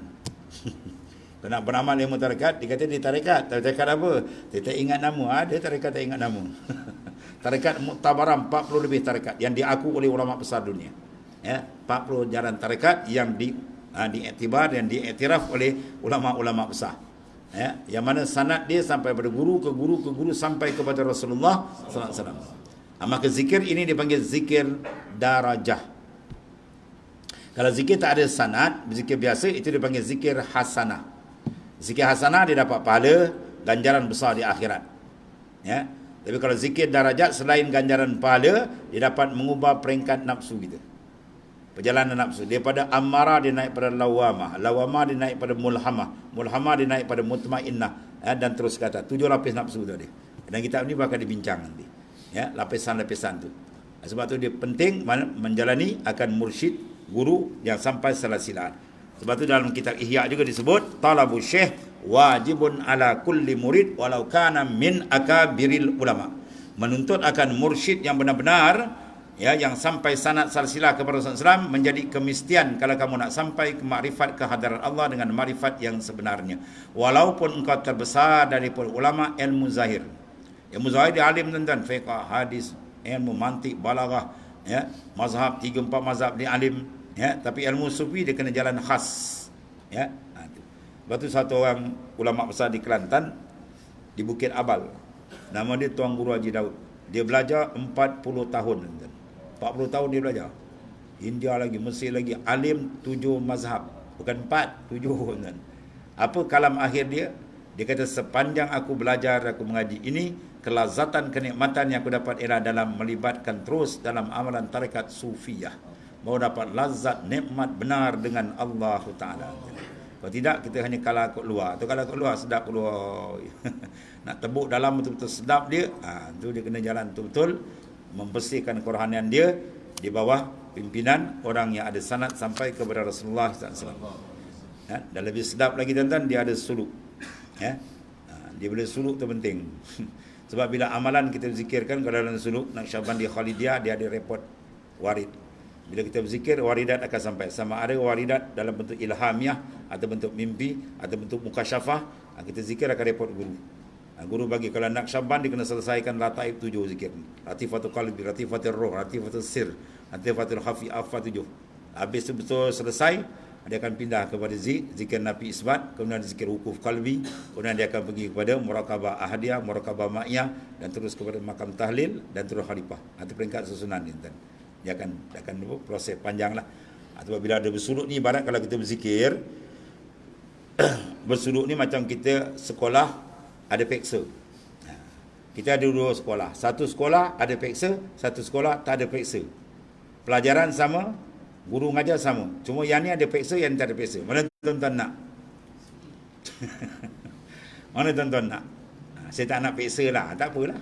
Kalau nak beramal ilmu tarekat, dikata di tarekat. Tarekat apa? Dia tak ingat nama. Ada tarekat tak ingat nama. Tarekat muktabarah 40 lebih tarekat yang diaku oleh ulama besar dunia. Ya, 40 jalan tarekat yang diiktibar dan diiktiraf oleh ulama-ulama besar. Ya, yang mana sanad dia sampai pada guru ke guru ke guru sampai kepada Rasulullah sallallahu alaihi wasallam. Maka zikir ini dipanggil zikir darajah. Kalau zikir tak ada sanad, zikir biasa itu dipanggil zikir hasanah. Zikir hasanah dia dapat pahala, ganjaran besar di akhirat. Ya. Tapi kalau zikir darajat, selain ganjaran pahala, dia dapat mengubah peringkat nafsu kita. Perjalanan nafsu. Daripada amarah dia naik pada lawamah. Lawamah dia naik pada mulhamah. Mulhamah dia naik pada mutmainnah. Ya, dan terus kata. 7 lapis nafsu tadi. Dan kitab ni bakal dibincang nanti. Ya, lapisan-lapisan tu. Sebab tu dia penting menjalani akan mursyid, guru yang sampai salasilat. Sebab tu dalam kitab Ihya juga disebut, talabu syekh wajibun ala kulli murid walau kana min akabiril ulama. Menuntut akan mursyid yang benar-benar, ya, yang sampai sanad salsilah kepada Rasulullah SAW, menjadi kemestian kalau kamu nak sampai ke makrifat kehadiran Allah dengan makrifat yang sebenarnya. Walaupun engkau terbesar daripada ulama ilmu zahir. Ilmu zahir dia alim tuan-tuan, fiqh, hadis, ilmu mantik, balaghah, ya, mazhab 3-4 mazhab dia alim, ya, tapi ilmu sufi dia kena jalan khas, ya. Lepas tu satu orang ulama besar di Kelantan, di Bukit Abal, nama dia Tuan Guru Haji Daud. Dia belajar 40 tahun, tuan-tuan. 40 tahun dia belajar. India lagi, Mesir lagi, alim 7 mazhab. Bukan 4, 7. Kan? Apa kalam akhir dia? Dia kata, sepanjang aku belajar, aku mengaji ini, kelazatan, kenikmatan yang aku dapat ialah dalam melibatkan terus dalam amalan tarekat sufiyah. Mau dapat lazat, nikmat benar dengan Allah Ta'ala. Kalau tidak, kita hanya kalah kot luar. Atau kalah kot luar, sedap keluar. Nak tebuk dalam betul-betul sedap dia, tu dia kena jalan betul-betul, membersihkan kerohanian dia di bawah pimpinan orang yang ada sanad sampai kepada Rasulullah SAW. Ya, dan lebih sedap lagi tuan-tuan, dia ada suluk. Ya, dia boleh suluk tu penting. Sebab bila amalan kita zikirkan, kalau dalam suluk Naqsyabandi Khalidiyah, dia ada report warid. Bila kita berzikir, waridat akan sampai. Sama ada waridat dalam bentuk ilhamiah, atau bentuk mimpi, atau bentuk mukasyafah, kita zikir akan report guru. Guru bagi, kalau Naqsyaband dia kena selesaikan lataif 7 zikir. Latifatul qalbi, latifatul roh, latifatul sir, latifatul khafi, afa 7. Habis tu betul selesai, dia akan pindah kepada zikir nafi isbat, kemudian zikir wukuf qalbi, kemudian dia akan pergi kepada muraqabah ahadiyah, muraqabah ma'iyah, dan terus kepada makam tahlil, dan terus khalifah. Itu peringkat susunan ni, tuan. Dia akan proses panjang lah. Sebab bila ada bersuluk ni, ibarat kalau kita berzikir, bersuluk ni macam kita sekolah ada peksa. Kita ada 2 sekolah. Satu sekolah ada peksa, satu sekolah tak ada peksa. Pelajaran sama, guru ngajar sama. Cuma yang ni ada peksa, yang ni tak ada peksa. Mana tuan-tuan nak? Mana tuan-tuan nak? Saya tak nak peksa lah. Tak apalah.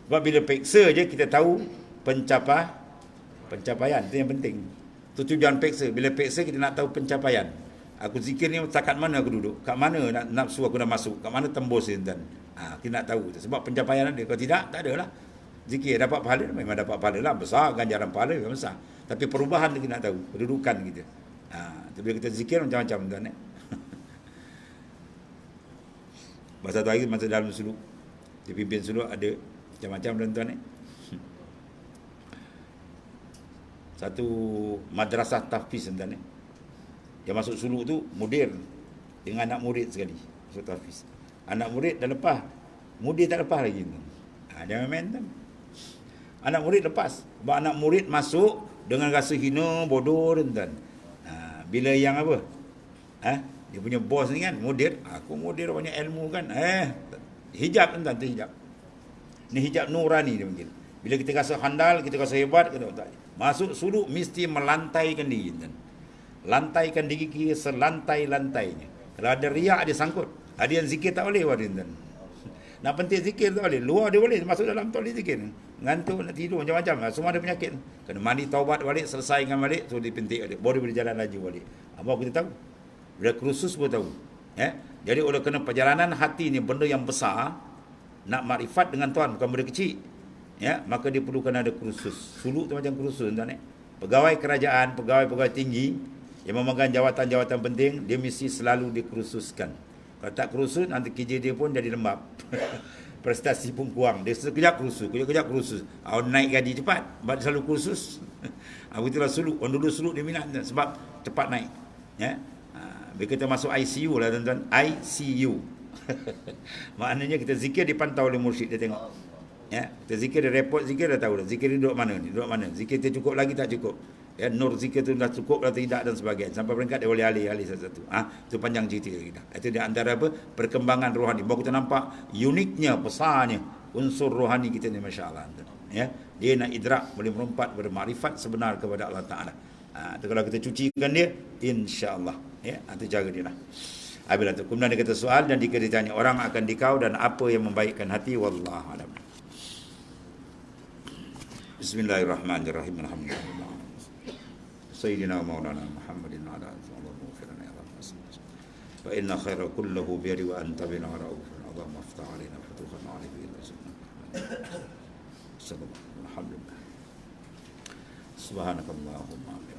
Sebab bila peksa je kita tahu pencapaian. Itu yang penting. Itu tujuan peksa. Bila peksa kita nak tahu pencapaian. Aku zikir ni kat mana aku duduk? Kat mana nafsu aku dah masuk? Kat mana tembus dia, tuan? Kita nak tahu. Sebab pencapaian dia. Kalau tidak, tak ada lah. Zikir dapat pahala, memang dapat pahala lah. Besar, ganjaran pahala memang besar. Tapi perubahan kita nak tahu. Kedudukan kita. Bila kita zikir macam-macam, tuan. Masa tu hari, masa dalam suluk. Dia pimpin suluk ada macam-macam, tuan-tuan. Satu madrasah tahfiz, tuan. Dia masuk suluk tu, mudir dengan anak murid sekali. Masuk tahfiz. Anak murid dah lepas. Mudir tak lepas lagi. Dia main tu. Anak murid lepas. Sebab anak murid masuk dengan rasa hina, bodoh, tuan. Bila yang apa? Dia punya bos ni kan, mudir. Aku mudir banyak ilmu kan. Hijab, tuan, tu hijab. Ni hijab nurani dia panggil. Bila kita rasa handal, kita rasa hebat, kita tak. Masuk suluk mesti melantaikan diri, tuan. Lantaikan diri kira selantai-lantainya. Kalau ada riak dia sangkut. Ada yang zikir tak boleh, tuan. Nak penting zikir tak boleh. Luar dia boleh, masuk dalam tak boleh zikir. Ngantuk, nak tidur, macam-macam. Semua ada penyakit. Kena mandi, taubat balik, selesaikan balik, so dipentik balik. Baru boleh jalan laju balik. Apa kita tahu? Bila kursus pun tahu. Jadi oleh kerana perjalanan hati ni benda yang besar, nak makrifat dengan Tuhan, bukan benda kecil. Maka dia perlukan ada kursus. Suluk tu macam kursus, tuan. Pegawai kerajaan, pegawai-pegawai tinggi yang memegang jawatan-jawatan penting, dia mesti selalu dikursuskan. Kalau tak kursus, nanti kerja dia pun jadi lembab. prestasi pun kurang. Dia sekejap kursus. Awak naik gaji cepat, sebab dia selalu kursus. Itulah suluk. Orang dulu suluk dia minat sebab cepat naik. Ya. Bila kita masuk ICU lah tuan-tuan, ICU. Maknanya kita zikir dipantau oleh mursyid, dia tengok. Ya, kita zikir, dia report zikir, dah tahu dah. Zikir dia duduk mana ni, duduk mana. Zikir dia cukup lagi tak cukup. Ya, nur zikir tu dah cukup atau tidak dan sebagainya. Sampai peringkat dia boleh alih satu-satu. Itu panjang cerita kita. Itu di antara apa? Perkembangan rohani. Baru kita nampak uniknya, besarnya unsur rohani kita ni, masya-Allah. Ya, dia nak idrak, boleh merompat pada makrifat sebenar kepada Allah Taala. Itu kalau kita cucikan dia, insya-Allah. Ya, itu cara dia lah. Apabila tu kemudian dia kata soal, dan jika ditanya orang akan dikau dan apa yang membaikkan hati, wallahu alam. Bismillahirrahmanirrahim. Alhamdulillah. Sayyidina Maulana Muhammadin ala Allahumma firna ya Rabb. Fa inna khaira kullahu bi yadi wa anta bina ra'ufun. Allahumma aftah alaina futuhan alif ila sunnah. Sallallahu alhamdulillah. Subhanakallahumma